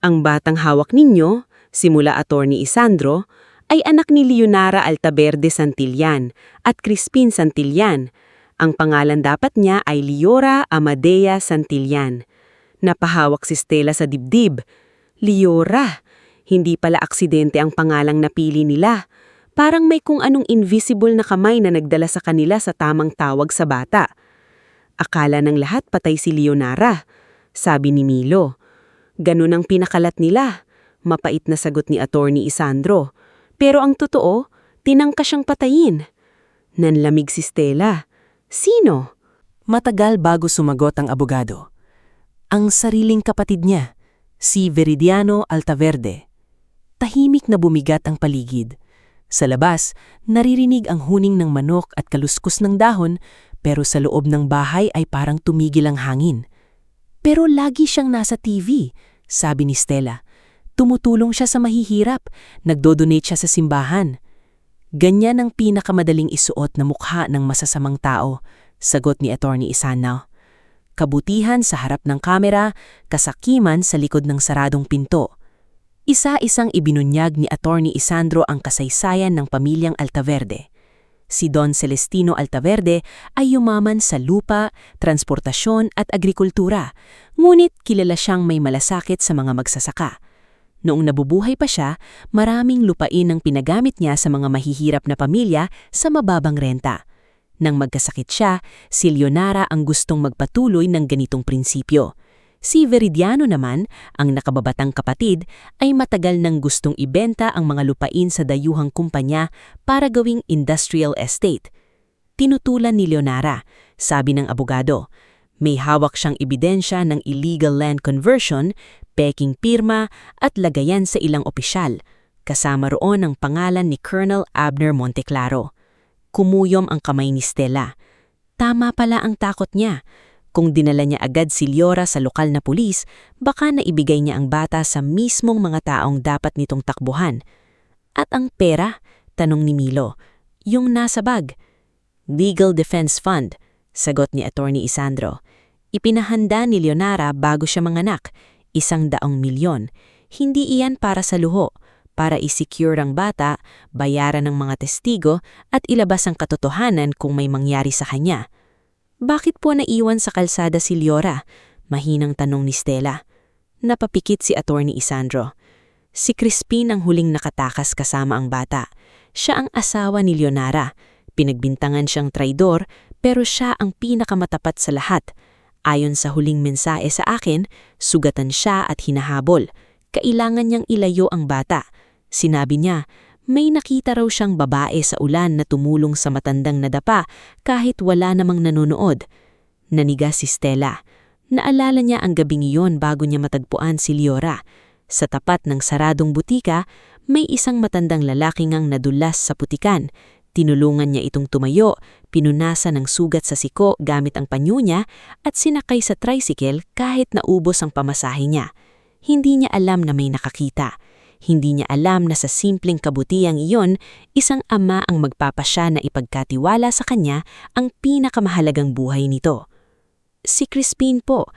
Ang batang hawak ninyo, simula Attorney Isandro, ay anak ni Leonara Altaverde Santillan at Crispin Santillan. Ang pangalan dapat niya ay Leora Amadea Santillan. Napahawak si Stella sa dibdib. Leora! Hindi pala aksidente ang pangalang napili nila. Parang may kung anong invisible na kamay na nagdala sa kanila sa tamang tawag sa bata. Akala ng lahat patay si Leonara, sabi ni Milo. Ganun ang pinakalat nila. Mapait na sagot ni Attorney Isandro. Pero ang totoo, tinangka siyang patayin. Nanlamig si Stella. Sino? Matagal bago sumagot ang abogado. Ang sariling kapatid niya, si Veridiano Altaverde. Tahimik na bumigat ang paligid. Sa labas, naririnig ang huning ng manok at kaluskos ng dahon, pero sa loob ng bahay ay parang tumigil ang hangin. Pero lagi siyang nasa TV, sabi ni Stella. Tumutulong siya sa mahihirap, nagdodonate siya sa simbahan. Ganyan ang pinakamadaling isuot na mukha ng masasamang tao, sagot ni Attorney Isandro. Kabutihan sa harap ng kamera, kasakiman sa likod ng saradong pinto. Isa-isang ibinunyag ni Attorney Isandro ang kasaysayan ng pamilyang Altaverde. Si Don Celestino Altaverde ay yumaman sa lupa, transportasyon at agrikultura, ngunit kilala siyang may malasakit sa mga magsasaka. Noong nabubuhay pa siya, maraming lupain ang pinagamit niya sa mga mahihirap na pamilya sa mababang renta. Nang magkasakit siya, si Leonara ang gustong magpatuloy ng ganitong prinsipyo. Si Veridiano naman, ang nakababatang kapatid, ay matagal nang gustong ibenta ang mga lupain sa dayuhang kumpanya para gawing industrial estate. Tinutulan ni Leonara, sabi ng abogado. May hawak siyang ebidensya ng illegal land conversion, peking pirma at lagayan sa ilang opisyal. Kasama roon ang pangalan ni Colonel Abner Monteclaro. Kumuyom ang kamay ni Stella. Tama pala ang takot niya. Kung dinala niya agad si Leora sa lokal na pulis, baka naibigay niya ang bata sa mismong mga taong dapat nitong takbuhan. At ang pera? Tanong ni Milo. Yung nasa bag. Legal Defense Fund, sagot ni Attorney Isandro. Ipinahanda ni Leonara bago siya manganak, 100 milyon. Hindi iyan para sa luho, para i-secure ang bata, bayaran ng mga testigo at ilabas ang katotohanan kung may mangyari sa kanya. Bakit po naiwan sa kalsada si Leora? Mahinang tanong ni Stella. Napapikit si Attorney Isandro. Si Crispin ang huling nakatakas kasama ang bata. Siya ang asawa ni Leonara. Pinagbintangan siyang traidor, pero siya ang pinakamatapat sa lahat. Ayon sa huling mensahe sa akin, sugatan siya at hinahabol. Kailangan niyang ilayo ang bata. Sinabi niya, may nakita raw siyang babae sa ulan na tumulong sa matandang nadapa kahit wala namang nanonood. Naniga si Stella. Naalala niya ang gabing iyon bago niya matagpuan si Liora. Sa tapat ng saradong butika, may isang matandang lalaking ang nadulas sa putikan. Tinulungan niya itong tumayo, pinunasan ng sugat sa siko gamit ang panyo niya at sinakay sa tricycle kahit naubos ang pamasahe niya. Hindi niya alam na may nakakita. Hindi niya alam na sa simpleng kabutihang iyon, isang ama ang magpapasya na ipagkatiwala sa kanya ang pinakamahalagang buhay nito. Si Crispin po,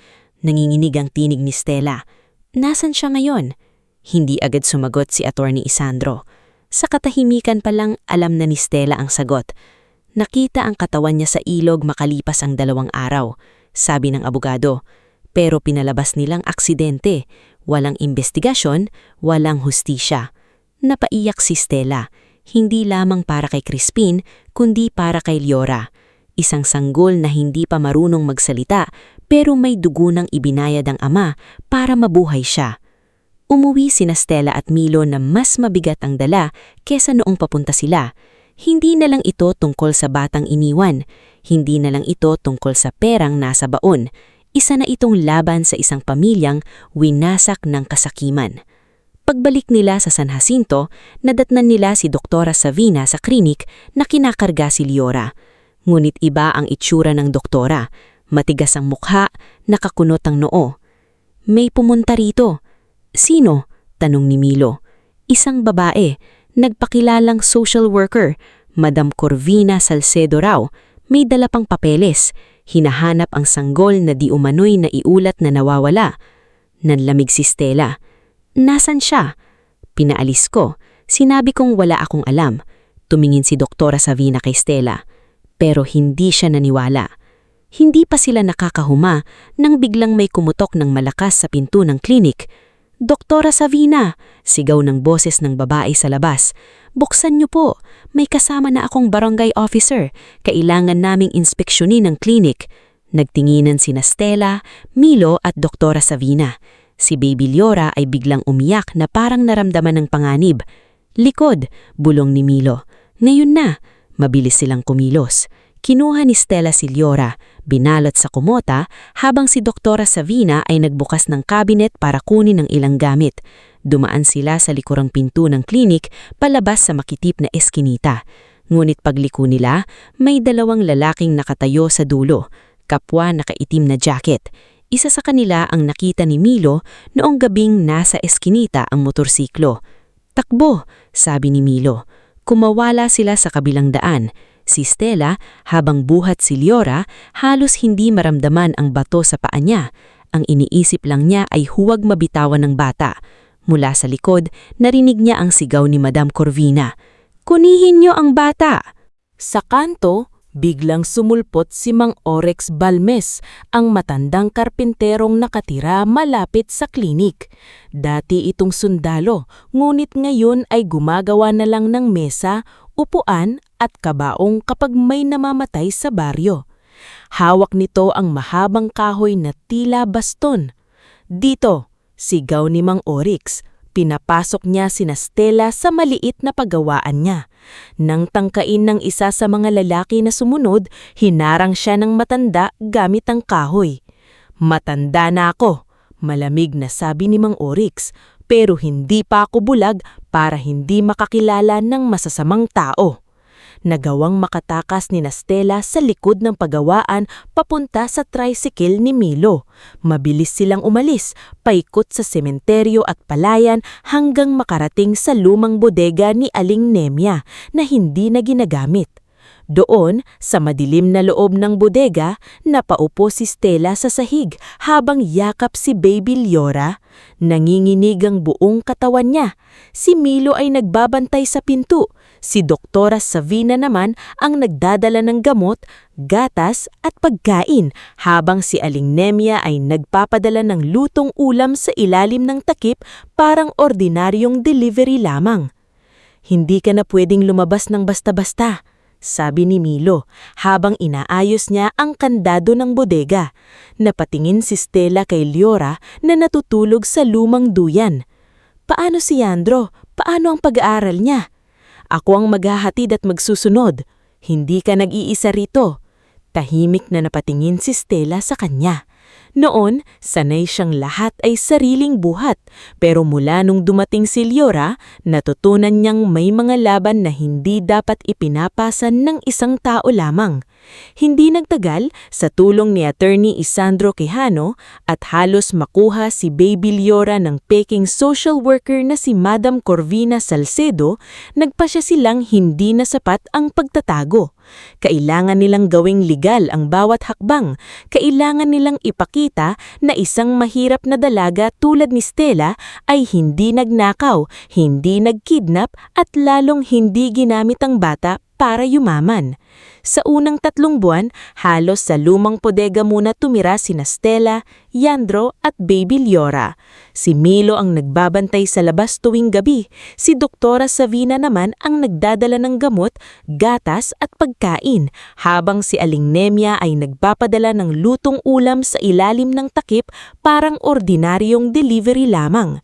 nanginginig ang tinig ni Stella. Nasaan siya ngayon? Hindi agad sumagot si Attorney Isandro. Sa katahimikan pa lang alam na ni Stella ang sagot. Nakita ang katawan niya sa ilog makalipas ang 2 araw, sabi ng abogado. Pero pinalabas nilang aksidente, walang investigasyon, walang hustisya. Napaiyak si Stella, hindi lamang para kay Crispin, kundi para kay Liora. Isang sanggol na hindi pa marunong magsalita pero may dugo ng ibinayad ang ama para mabuhay siya. Umuwi sina Stella at Milo na mas mabigat ang dala kesa noong papunta sila. Hindi na lang ito tungkol sa batang iniwan. Hindi na lang ito tungkol sa perang nasa baon. Isa na itong laban sa isang pamilyang winasak ng kasakiman. Pagbalik nila sa San Jacinto, nadatnan nila si Doktora Savina sa klinik na kinakarga si Liora. Ngunit iba ang itsura ng doktora. Matigas ang mukha, nakakunot ang noo. May pumunta rito. Sino? Tanong ni Milo. Isang babae, nagpakilalang social worker, Madam Corvina Salcedo raw. May dala pang papeles. Hinahanap ang sanggol na di umano'y naiulat na nawawala. Nanlamig si Stella. Nasaan siya? Pinaalis ko. Sinabi kong wala akong alam. Tumingin si Doktora Savina kay Stella. Pero hindi siya naniwala. Hindi pa sila nakakahuma nang biglang may kumutok ng malakas sa pinto ng klinik. Doktora Savina, sigaw ng boses ng babae sa labas. Buksan niyo po, may kasama na akong barangay officer. Kailangan naming inspeksyonin ang klinik. Nagtinginan sina Stella, Milo at Doktora Savina. Si Baby Liora ay biglang umiyak na parang naramdaman ng panganib. Likod, bulong ni Milo. Ngayon na. Mabilis silang kumilos. Kinuha ni Stella si Liora, binalot sa kumota habang si Doktora Savina ay nagbukas ng cabinet para kunin ang ilang gamit. Dumaan sila sa likurang pinto ng klinik palabas sa makitip na eskinita. Ngunit pagliko nila, may 2 lalaking nakatayo sa dulo, kapwa nakaitim na jacket. Isa sa kanila ang nakita ni Milo noong gabing nasa eskinita ang motorsiklo. Takbo, sabi ni Milo. Kumawala sila sa kabilang daan. Si Stella, habang buhat si Liora, halos hindi maramdaman ang bato sa paa niya. Ang iniisip lang niya ay huwag mabitawan ng bata. Mula sa likod, narinig niya ang sigaw ni Madam Corvina. Kunihin niyo ang bata! Sa kanto, biglang sumulpot si Mang Orex Balmes, ang matandang karpinterong nakatira malapit sa klinik. Dati itong sundalo, ngunit ngayon ay gumagawa na lang ng mesa, upuan at kabaong kapag may namamatay sa baryo. Hawak nito ang mahabang kahoy na tila baston. Dito, sigaw ni Mang Orex. Pinapasok niya sina Stella sa maliit na paggawaan niya. Nang tangkain ng isa sa mga lalaki na sumunod, hinarang siya ng matanda gamit ang kahoy. Matanda na ako, malamig na sabi ni Mang Orex, pero hindi pa ako bulag para hindi makakilala ng masasamang tao. Nagawang makatakas ni Stella sa likod ng paggawaan papunta sa tricycle ni Milo. Mabilis silang umalis, paikot sa sementeryo at palayan hanggang makarating sa lumang bodega ni Aling Nemia na hindi na ginagamit. Doon, sa madilim na loob ng bodega, napaupo si Stella sa sahig habang yakap si Baby Liora. Nanginginig ang buong katawan niya. Si Milo ay nagbabantay sa pinto. Si Doktora Savina naman ang nagdadala ng gamot, gatas at pagkain habang si Aling Nemia ay nagpapadala ng lutong ulam sa ilalim ng takip parang ordinaryong delivery lamang. Hindi ka na pwedeng lumabas ng basta-basta, sabi ni Milo habang inaayos niya ang kandado ng bodega. Napatingin si Stella kay Liora na natutulog sa lumang duyan. Paano si Yandro? Paano ang pag-aaral niya? Ako ang maghahatid at magsusunod. Hindi ka nag-iisa rito. Tahimik na napatingin si Stella sa kanya. Noon, sanay siyang lahat ay sariling buhat, pero mula nung dumating si Liora, natutunan niyang may mga laban na hindi dapat ipinapasan ng isang tao lamang. Hindi nagtagal, sa tulong ni Attorney Isandro Quijano at halos makuha si Baby Liora ng peking social worker na si Madam Corvina Salcedo, nagpasya silang hindi na sapat ang pagtatago. Kailangan nilang gawing legal ang bawat hakbang. Kailangan nilang ipakita na isang mahirap na dalaga tulad ni Stella ay hindi nagnakaw, hindi nagkidnap at lalong hindi ginamit ang bata para yumaman. Sa unang 3 buwan, halos sa lumang bodega muna tumira sina Stella, Yandro at Baby Liora. Si Milo ang nagbabantay sa labas tuwing gabi. Si Doktora Savina naman ang nagdadala ng gamot, gatas at pagkain, habang si Aling Nemia ay nagpapadala ng lutong ulam sa ilalim ng takip parang ordinaryong delivery lamang.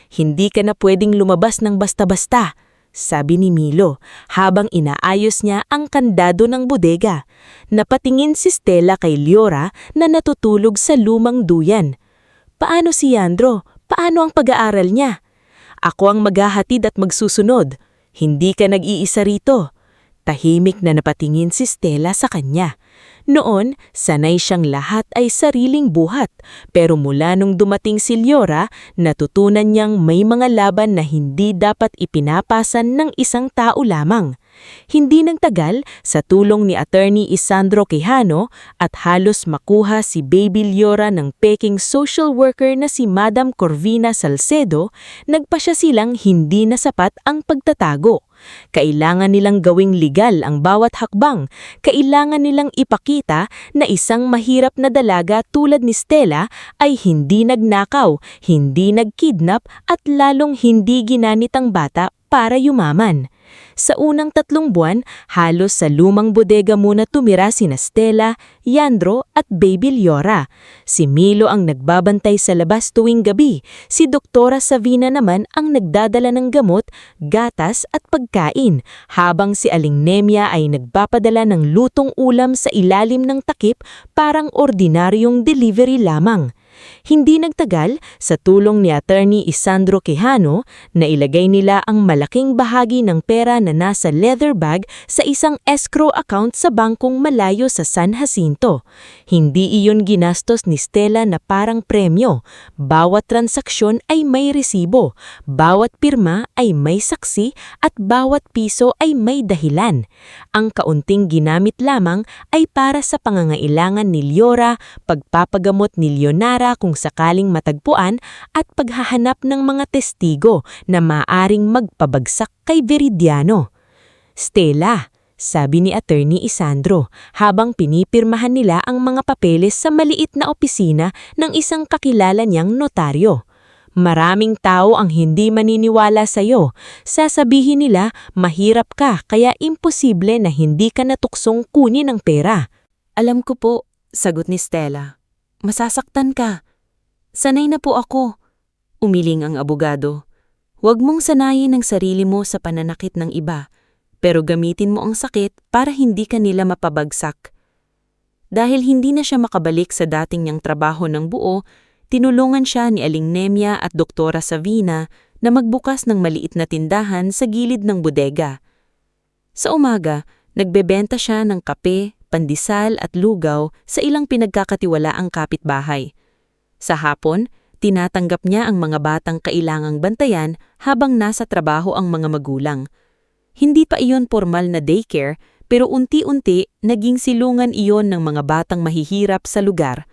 Hindi ka na pwedeng lumabas ng basta-basta, sabi ni Milo, habang inaayos niya ang kandado ng bodega. Napatingin si Stella kay Liora na natutulog sa lumang duyan. Paano si Yandro? Paano ang pag-aaral niya? Ako ang maghahatid at magsusunod. Hindi ka nag-iisa rito. Tahimik na napatingin si Stella sa kanya. Noon, sanay siyang lahat ay sariling buhat, pero mula nung dumating si Liora, natutunan niyang may mga laban na hindi dapat ipinapasan ng isang tao lamang. Hindi nagtagal, sa tulong ni Attorney Isandro Quijano at halos makuha si Baby Liora ng peking social worker na si Madam Corvina Salcedo, nagpasya silang hindi na sapat ang pagtatago. Kailangan nilang gawing legal ang bawat hakbang. Kailangan nilang ipakita na isang mahirap na dalaga tulad ni Stella ay hindi nagnakaw, hindi nagkidnap at lalong hindi ginanit ang bata para yumaman. Sa unang 3 buwan, halos sa lumang bodega muna tumira sina Stella, Yandro at Baby Liora. Si Milo ang nagbabantay sa labas tuwing gabi. Si Doktora Savina naman ang nagdadala ng gamot, gatas at pagkain, habang si Aling Nemia ay nagpapadala ng lutong ulam sa ilalim ng takip parang ordinaryong delivery lamang. Hindi nagtagal, sa tulong ni Attorney Isandro Quijano, na ilagay nila ang malaking bahagi ng pera na nasa leather bag sa isang escrow account sa bangkong malayo sa San Jacinto. Hindi iyon ginastos ni Stella na parang premyo. Bawat transaksyon ay may resibo, bawat pirma ay may saksi at bawat piso ay may dahilan. Ang kaunting ginamit lamang ay para sa pangangailangan ni Liora, pagpapagamot ni Leonara kung sakaling matagpuan at paghahanap ng mga testigo na maaring magpabagsak kay Veridiano. Stella, sabi ni Attorney Isandro, habang pinipirmahan nila ang mga papeles sa maliit na opisina ng isang kakilala niyang notaryo. Maraming tao ang hindi maniniwala sa iyo. Sasabihin nila, mahirap ka kaya imposible na hindi ka natuksong kunin ang pera. Alam ko po, sagot ni Stella. Masasaktan ka. Sanay na po ako. Umiling ang abogado. Huwag mong sanayin ang sarili mo sa pananakit ng iba, pero gamitin mo ang sakit para hindi ka nila mapabagsak. Dahil hindi na siya makabalik sa dating niyang trabaho ng buo, tinulungan siya ni Aling Nemia at Doktora Savina na magbukas ng maliit na tindahan sa gilid ng bodega. Sa umaga, nagbebenta siya ng kape, pandesal at lugaw sa ilang pinagkakatiwalaang kapitbahay. Sa hapon, tinatanggap niya ang mga batang kailangang bantayan habang nasa trabaho ang mga magulang. Hindi pa iyon formal na daycare, pero unti-unti naging silungan iyon ng mga batang mahihirap sa lugar.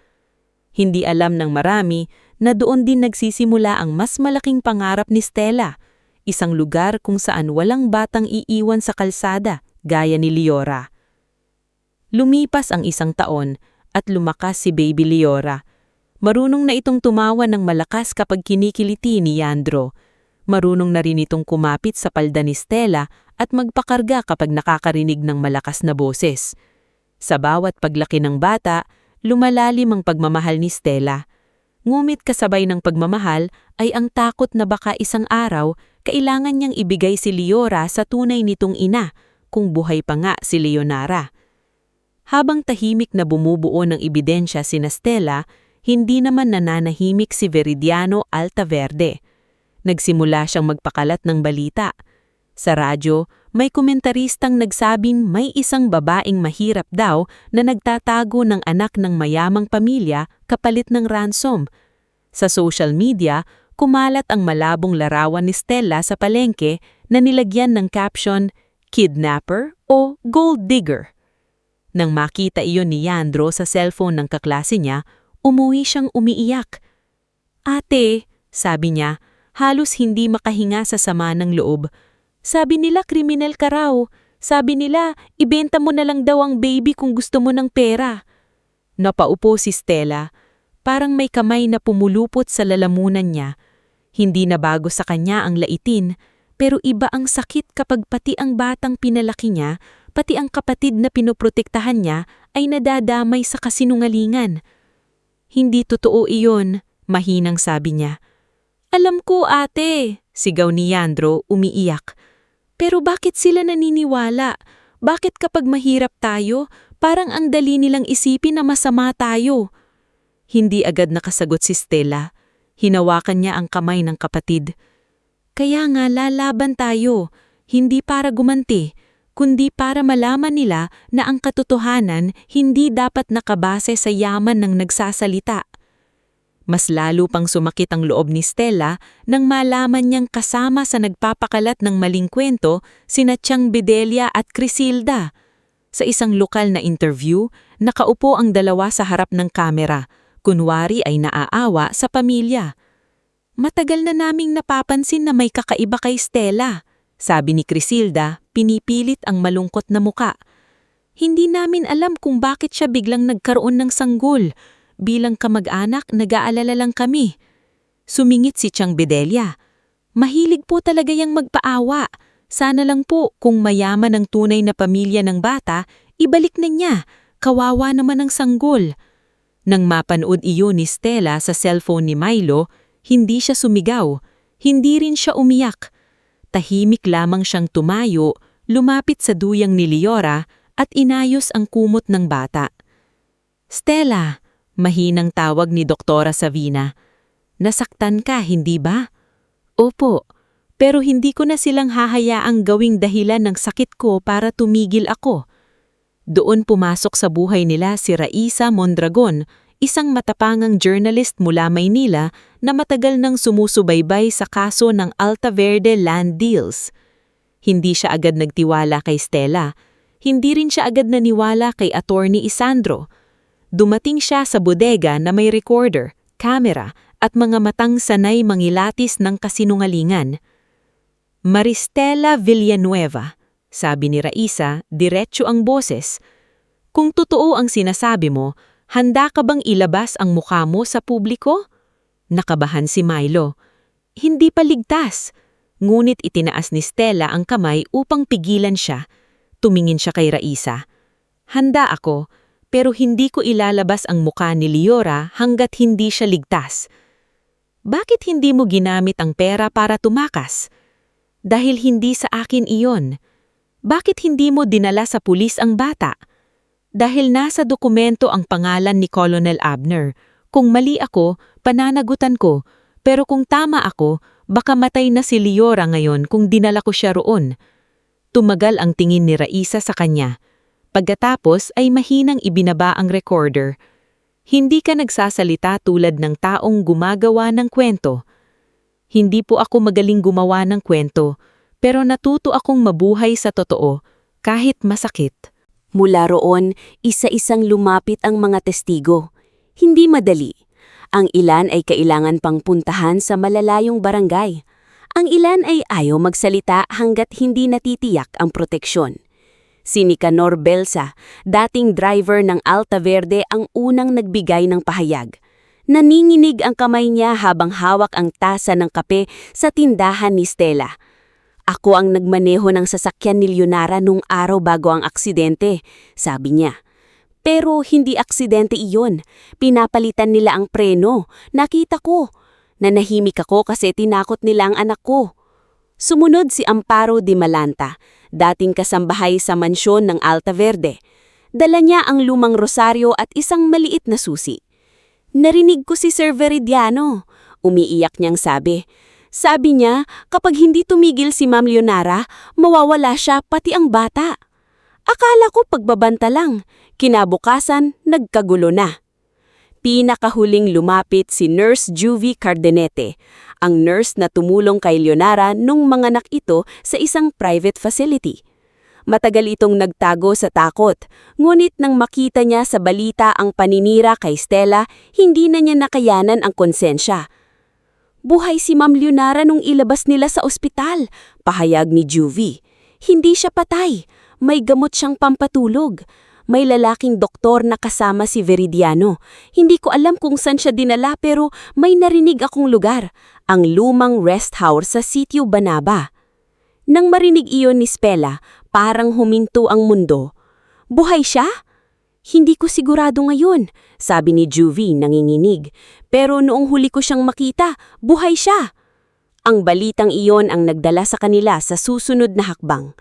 Hindi alam ng marami na doon din nagsisimula ang mas malaking pangarap ni Stella, isang lugar kung saan walang batang iiwan sa kalsada gaya ni Liora. Lumipas ang 1 taon at lumakas si Baby Liora. Marunong na itong tumawa ng malakas kapag kinikiliti ni Yandro. Marunong na rin itong kumapit sa palda ni Stella at magpakarga kapag nakakarinig ng malakas na boses. Sa bawat paglaki ng bata, lumalalim ang pagmamahal ni Stella. Ngumit kasabay ng pagmamahal ay ang takot na baka isang araw kailangan niyang ibigay si Liora sa tunay nitong ina kung buhay pa nga si Leonara. Habang tahimik na bumubuo ng ebidensya sina Stella, hindi naman nananahimik si Veridiano Altaverde. Nagsimula siyang magpakalat ng balita. Sa radyo, may komentaristang nagsabing may isang babaeng mahirap daw na nagtatago ng anak ng mayamang pamilya kapalit ng ransom. Sa social media, kumalat ang malabong larawan ni Stella sa palengke na nilagyan ng caption, "Kidnapper" o "Gold Digger". Nang makita iyon ni Yandro sa cellphone ng kaklase niya, umuwi siyang umiiyak. "Ate," sabi niya, halos hindi makahinga sa sama ng loob. "Sabi nila kriminal ka raw. Sabi nila, ibenta mo na lang daw ang baby kung gusto mo ng pera." Napaupo si Stella. Parang may kamay na pumulupot sa lalamunan niya. Hindi na bago sa kanya ang laitin, pero iba ang sakit kapag pati ang batang pinalaki niya, pati ang kapatid na pinoprotektahan niya ay nadadamay sa kasinungalingan. "Hindi totoo iyon," mahinang sabi niya. "Alam ko, ate," sigaw ni Yandro umiiyak. "Pero bakit sila naniniwala? Bakit kapag mahirap tayo, parang ang dali nilang isipin na masama tayo?" Hindi agad nakasagot si Stella. Hinawakan niya ang kamay ng kapatid. "Kaya nga lalaban tayo, hindi para gumanti, kundi para malaman nila na ang katotohanan hindi dapat nakabase sa yaman ng nagsasalita." Mas lalo pang sumakit ang loob ni Stella nang malaman niyang kasama sa nagpapakalat ng maling kwento sina Tiang Bedelia at Crisilda. Sa isang lokal na interview, nakaupo ang dalawa sa harap ng kamera. Kunwari ay naaawa sa pamilya. "Matagal na naming napapansin na may kakaiba kay Stella," sabi ni Crisilda, pinipilit ang malungkot na muka. "Hindi namin alam kung bakit siya biglang nagkaroon ng sanggol. Bilang kamag-anak, nag-aalala lang kami." Sumingit si Tiang Bedelia. "Mahilig po talaga yang magpaawa. Sana lang po kung mayaman ang tunay na pamilya ng bata, ibalik na niya. Kawawa naman ang sanggol." Nang mapanood iyon ni Stella sa cellphone ni Milo, hindi siya sumigaw, hindi rin siya umiyak. Tahimik lamang siyang tumayo, lumapit sa duyang ni Liora at inayos ang kumot ng bata. "Stella," mahinang tawag ni Doktora Savina. "Nasaktan ka, hindi ba?" "Opo, pero hindi ko na silang hahayaang gawing dahilan ng sakit ko para tumigil ako." Doon pumasok sa buhay nila si Raisa Mondragon, isang matapangang journalist mula Maynila na matagal nang sumusubaybay sa kaso ng Altaverde Land Deals. Hindi siya agad nagtiwala kay Stella. Hindi rin siya agad naniwala kay Attorney Isandro. Dumating siya sa bodega na may recorder, camera, at mga matang sanay mangilatis ng kasinungalingan. "Maristela Villanueva," sabi ni Raisa, diretso ang boses. "Kung totoo ang sinasabi mo, handa ka bang ilabas ang mukha mo sa publiko?" Nakabahan si Milo. Hindi pa ligtas. Ngunit itinaas ni Stella ang kamay upang pigilan siya. Tumingin siya kay Raisa. "Handa ako, pero hindi ko ilalabas ang mukha ni Liora hanggat hindi siya ligtas." "Bakit hindi mo ginamit ang pera para tumakas?" "Dahil hindi sa akin iyon." "Bakit hindi mo dinala sa pulis ang bata?" "Dahil nasa dokumento ang pangalan ni Colonel Abner. Kung mali ako, pananagutan ko. Pero kung tama ako, baka matay na si Liora ngayon kung dinala ko siya roon." Tumagal ang tingin ni Raisa sa kanya. Pagkatapos ay mahinang ibinaba ang recorder. "Hindi ka nagsasalita tulad ng taong gumagawa ng kwento." "Hindi po ako magaling gumawa ng kwento. Pero natuto akong mabuhay sa totoo, kahit masakit." Mula roon, isa-isang lumapit ang mga testigo. Hindi madali. Ang ilan ay kailangan pang puntahan sa malalayong barangay. Ang ilan ay ayaw magsalita hanggat hindi natitiyak ang proteksyon. Si Nicanor Belsa, dating driver ng Altaverde, ang unang nagbigay ng pahayag. Naninginig ang kamay niya habang hawak ang tasa ng kape sa tindahan ni Stella. "Ako ang nagmaneho ng sasakyan ni Leonara nung araw bago ang aksidente," sabi niya. Pero hindi aksidente iyon. Pinapalitan nila ang preno. Nakita ko. Nanahimik ako kasi tinakot nila ang anak ko. Sumunod si Amparo de Malanta, dating kasambahay sa mansyon ng Alta Verde. Dala niya ang lumang rosaryo at isang maliit na susi. Narinig ko si Sir Veridiano. Umiiyak niyang sabi. Sabi niya, kapag hindi tumigil si Ma'am Leonara, mawawala siya pati ang bata. Akala ko pagbabanta lang. Kinabukasan, nagkagulo na. Pinakahuling lumapit si Nurse Juvie Cardenete, ang nurse na tumulong kay Leonara nung manganak ito sa isang private facility. Matagal itong nagtago sa takot, ngunit nang makita niya sa balita ang paninira kay Stella, hindi na niya nakayanan ang konsensya. Buhay si Ma'am Leonara nung ilabas nila sa ospital, pahayag ni Juvie. Hindi siya patay, may gamot siyang pampatulog. May lalaking doktor na kasama si Veridiano. Hindi ko alam kung saan siya dinala pero may narinig akong lugar, ang lumang rest house sa Sitio Banaba. Nang marinig iyon ni Stella, parang huminto ang mundo. Buhay siya? Hindi ko sigurado ngayon, sabi ni Juvie nanginginig. Pero noong huli ko siyang makita, buhay siya. Ang balitang iyon ang nagdala sa kanila sa susunod na hakbang.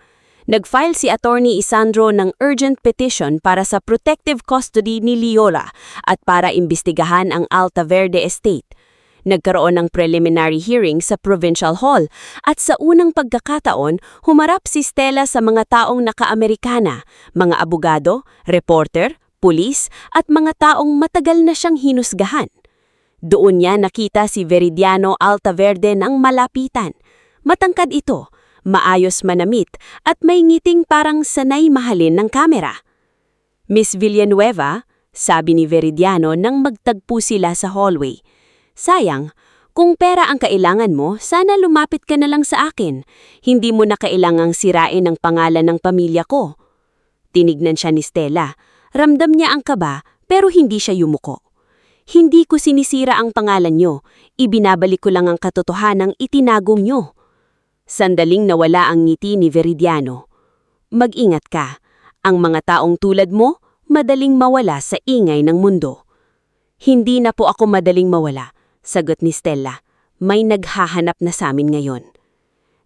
Nag-file si Attorney Isandro ng urgent petition para sa protective custody ni Leora at para imbestigahan ang Alta Verde Estate. Nagkaroon ng preliminary hearing sa Provincial Hall at sa unang pagkakataon, humarap si Stella sa mga taong naka-Amerikana, mga abogado, reporter, pulis at mga taong matagal na siyang hinusgahan. Doon niya nakita si Veridiano Alta Verde ng malapitan. Matangkad ito, maayos manamit at may ngiting parang sanay mahalin ng kamera. Miss Villanueva, sabi ni Veridiano nang magtagpo sila sa hallway. Sayang, kung pera ang kailangan mo, sana lumapit ka na lang sa akin. Hindi mo na kailangang sirain ang pangalan ng pamilya ko. Tinignan siya ni Stella. Ramdam niya ang kaba pero hindi siya yumuko. Hindi ko sinisira ang pangalan niyo. Ibinabalik ko lang ang katotohanang itinago niyo. Sandaling nawala ang ngiti ni Veridiano. Mag-ingat ka. Ang mga taong tulad mo, madaling mawala sa ingay ng mundo. Hindi na po ako madaling mawala, sagot ni Stella. May naghahanap na sa amin ngayon.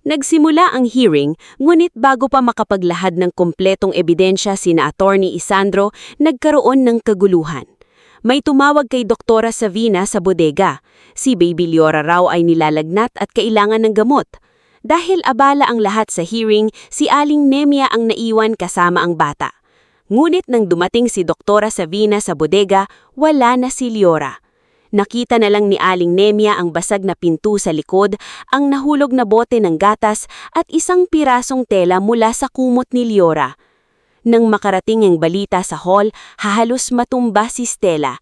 Nagsimula ang hearing, ngunit bago pa makapaglahad ng kumpletong ebidensya sina Attorney Isandro, nagkaroon ng kaguluhan. May tumawag kay Doktora Savina sa bodega. Si Baby Leora raw ay nilalagnat at kailangan ng gamot. Dahil abala ang lahat sa hearing, si Aling Nemia ang naiwan kasama ang bata. Ngunit nang dumating si Doktora Savina sa bodega, wala na si Leora. Nakita na lang ni Aling Nemia ang basag na pinto sa likod, ang nahulog na bote ng gatas at isang pirasong tela mula sa kumot ni Leora. Nang makarating ang balita sa hall, halos matumba si Stella.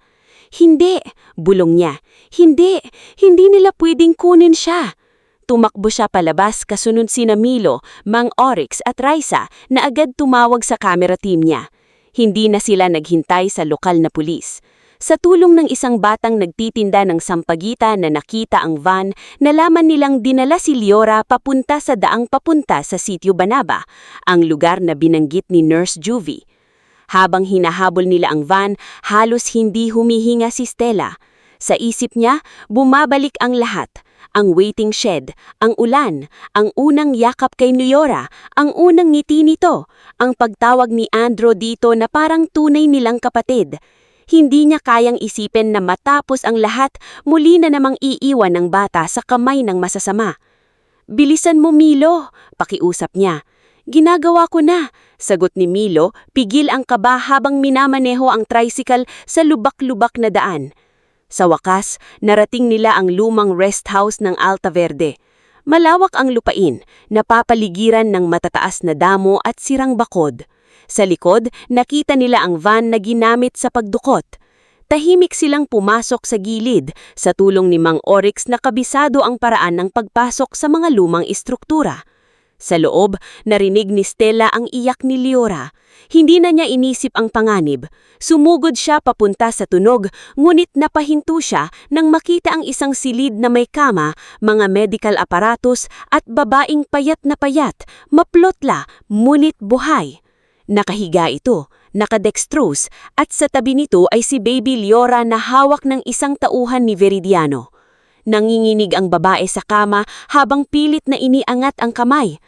Hindi, bulong niya. Hindi nila pwedeng kunin siya. Tumakbo siya palabas kasunod sina Milo, Mang Oryx at Raisa na agad tumawag sa camera team niya. Hindi na sila naghintay sa lokal na pulis. Sa tulong ng isang batang nagtitinda ng sampagita na nakita ang van, nalaman nilang dinala si Leora papunta sa daang papunta sa Sitio Banaba, ang lugar na binanggit ni Nurse Juvie. Habang hinahabol nila ang van, halos hindi humihinga si Stella. Sa isip niya, bumabalik ang lahat. Ang waiting shed, ang ulan, ang unang yakap kay Leora, ang unang ngiti nito, ang pagtawag ni Andro dito na parang tunay nilang kapatid. Hindi niya kayang isipin na matapos ang lahat, muli na namang iiwan ng bata sa kamay ng masasama. Bilisan mo, Milo, pakiusap niya. Ginagawa ko na, sagot ni Milo, pigil ang kaba habang minamaneho ang tricycle sa lubak-lubak na daan. Sa wakas, narating nila ang lumang rest house ng Alta Verde. Malawak ang lupain, napapaligiran ng matataas na damo at sirang bakod. Sa likod, nakita nila ang van na ginamit sa pagdukot. Tahimik silang pumasok sa gilid, sa tulong ni Mang Oryx na kabisado ang paraan ng pagpasok sa mga lumang istruktura. Sa loob, narinig ni Stella ang iyak ni Leora. Hindi na niya inisip ang panganib. Sumugod siya papunta sa tunog, ngunit napahinto siya nang makita ang isang silid na may kama, mga medical aparatus at babaeng payat na payat, maplotla, ngunit buhay. Nakahiga ito, nakadextrose, at sa tabi nito ay si Baby Leora na hawak ng isang tauhan ni Veridiano. Nanginginig ang babae sa kama habang pilit na iniangat ang kamay.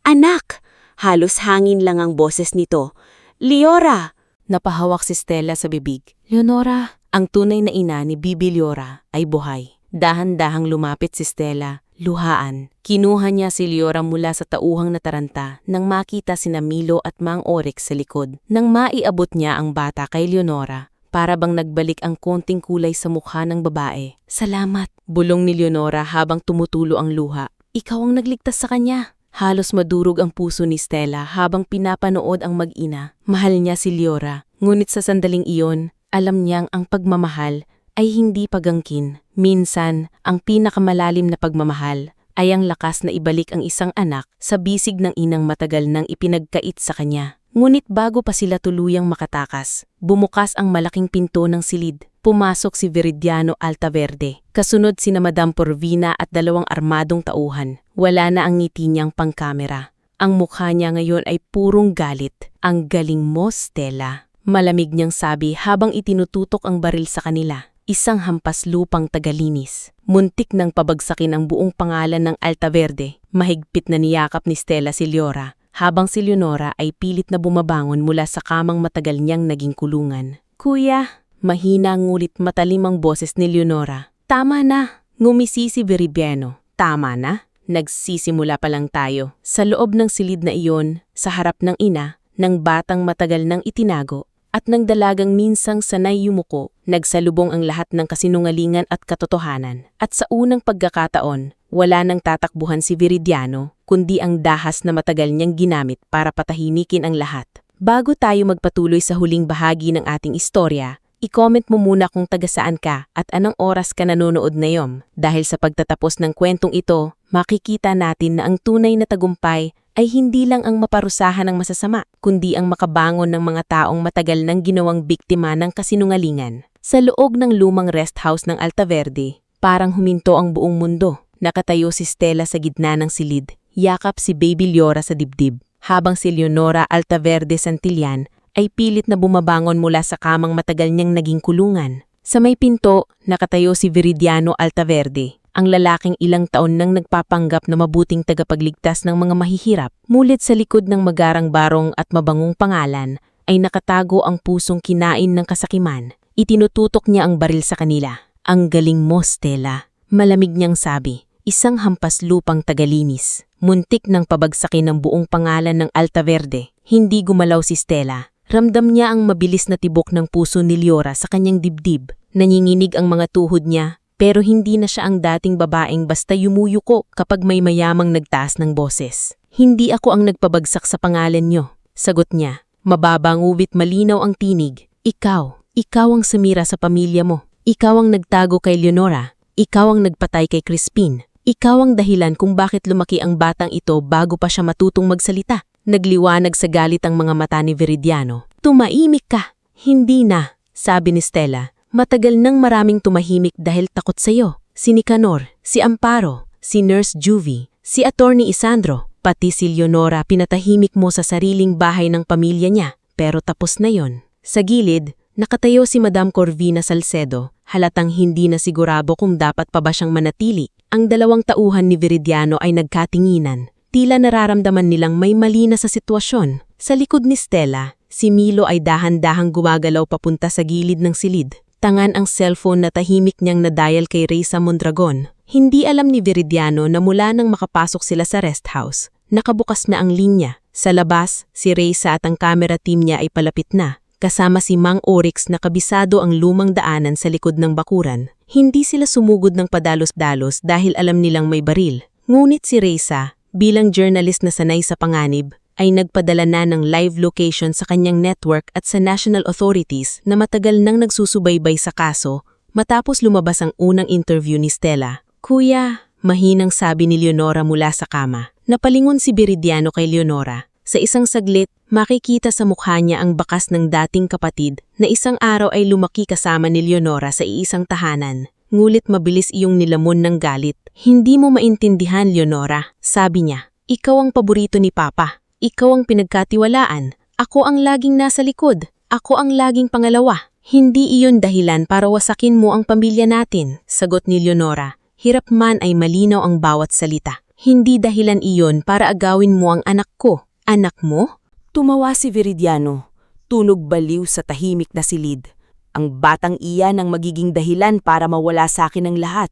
"Anak!" Halos hangin lang ang boses nito. "Leora!" Napahawak si Stella sa bibig. "Leonora!" Ang tunay na ina ni Bibi Leora ay buhay. Dahan-dahang lumapit si Stella, luhaan. Kinuha niya si Leora mula sa tauhang nataranta nang makita sina Milo at Mang Oryx sa likod. Nang maiabot niya ang bata kay Leonora, para bang nagbalik ang konting kulay sa mukha ng babae. "Salamat," bulong ni Leonora habang tumutulo ang luha. "Ikaw ang nagligtas sa kanya." Halos madurog ang puso ni Stella habang pinapanood ang mag-ina. Mahal niya si Leora, ngunit sa sandaling iyon, alam niyang ang pagmamahal ay hindi pagangkin. Minsan, ang pinakamalalim na pagmamahal ay ang lakas na ibalik ang isang anak sa bisig ng inang matagal nang ipinagkait sa kanya. Ngunit bago pa sila tuluyang makatakas, bumukas ang malaking pinto ng silid. Pumasok si Veridiano Altaverde. Kasunod sina Madam Porvina at 2 armadong tauhan. Wala na ang ngiti niyang pangkamera. Ang mukha niya ngayon ay purong galit. "Ang galing mo, Stella," malamig niyang sabi habang itinututok ang baril sa kanila. Isang hampas lupang tagalinis. Muntik nang pabagsakin ang buong pangalan ng Altaverde. Mahigpit na niyakap ni Stella si Leora, habang si Leonora ay pilit na bumabangon mula sa kamang matagal niyang naging kulungan. "Kuya," mahina ngulit matalim ang boses ni Leonora. "Tama na," ngumisi si Veridiano. "Tama na? Nagsisimula pa lang tayo." Sa loob ng silid na iyon, sa harap ng ina, ng batang matagal nang itinago, at ng dalagang minsang sanay yumuko, nagsalubong ang lahat ng kasinungalingan at katotohanan. At sa unang pagkakataon, wala nang tatakbuhan si Veridiano, kundi ang dahas na matagal niyang ginamit para patahimikin ang lahat. Bago tayo magpatuloy sa huling bahagi ng ating istorya, i-comment mo muna kung taga-saan ka at anong oras ka nanonood ngayon. Dahil sa pagtatapos ng kwentong ito, makikita natin na ang tunay na tagumpay ay hindi lang ang maparusahan ng masasama, kundi ang makabangon ng mga taong matagal nang ginawang biktima ng kasinungalingan. Sa loob ng lumang rest house ng Altaverde, parang huminto ang buong mundo. Nakatayo si Stella sa gitna ng silid, yakap si Baby Leora sa dibdib, habang si Leonora Altaverde Santillan ay pilit na bumabangon mula sa kamang matagal niyang naging kulungan. Sa may pinto, nakatayo si Veridiano Altaverde, ang lalaking ilang taon nang nagpapanggap na mabuting tagapagligtas ng mga mahihirap. Mulit sa likod ng magarang barong at mabangong pangalan, ay nakatago ang pusong kinain ng kasakiman. Itinututok niya ang baril sa kanila. "Ang galing mo, Stella," malamig niyang sabi. Isang hampas lupang tagalinis. Muntik ng pabagsakin ng buong pangalan ng Altaverde. Hindi gumalaw si Stella. Ramdam niya ang mabilis na tibok ng puso ni Leora sa kanyang dibdib. Nanginginig ang mga tuhod niya, pero hindi na siya ang dating babaeng basta yumuyuko kapag may mayamang nagtaas ng boses. "Hindi ako ang nagpabagsak sa pangalan niyo," sagot niya. Mababa ngunit malinaw ang tinig. Ikaw ang sumira sa pamilya mo. Ikaw ang nagtago kay Leonora. Ikaw ang nagpatay kay Crispin. Ikaw ang dahilan kung bakit lumaki ang batang ito bago pa siya matutong magsalita. Nagliwanag sa galit ang mga mata ni Veridiano. "Tumahimik ka." "Hindi na," sabi ni Stella. "Matagal nang maraming tumahimik dahil takot sa'yo. Si Nicanor, si Amparo, si Nurse Juvie, si Attorney Isandro, pati si Leonora pinatahimik mo sa sariling bahay ng pamilya niya. Pero tapos na yon." Sa gilid, nakatayo si Madam Corvina Salcedo, halatang hindi na sigurado kung dapat pa ba siyang manatili. Ang 2 tauhan ni Veridiano ay nagkatinginan. Tila nararamdaman nilang may mali na sa sitwasyon. Sa likod ni Stella, si Milo ay dahan-dahang gumagalaw papunta sa gilid ng silid. Tangan ang cellphone na tahimik niyang na-dial kay Reysa Mondragon. Hindi alam ni Veridiano na mula nang makapasok sila sa rest house, nakabukas na ang linya. Sa labas, si Reysa at ang camera team niya ay palapit na, kasama si Mang Oryx na kabisado ang lumang daanan sa likod ng bakuran. Hindi sila sumugod ng padalos-dalos dahil alam nilang may baril. Ngunit si Reysa, bilang journalist na sanay sa panganib, ay nagpadala na ng live location sa kanyang network at sa national authorities na matagal nang nagsusubaybay sa kaso matapos lumabas ang unang interview ni Stella. "Kuya," mahinang sabi ni Leonora mula sa kama. Napalingon si Veridiano kay Leonora. Sa isang saglit, makikita sa mukha niya ang bakas ng dating kapatid na isang araw ay lumaki kasama ni Leonora sa iisang tahanan. Ngulit mabilis iyong nilamon ng galit. "Hindi mo maintindihan, Leonora," sabi niya. "Ikaw ang paborito ni Papa. Ikaw ang pinagkatiwalaan Ako ang laging nasa likod. Ako ang laging pangalawa. Hindi iyon dahilan para wasakin mo ang pamilya natin, sagot ni Leonora. Hirap man ay malinaw ang bawat salita. Hindi dahilan iyon para agawin mo ang anak ko. Anak mo? Tumawa si Viridiano. Tunog baliw sa tahimik na silid. Ang batang iyan ang magiging dahilan para mawala sa akin ang lahat.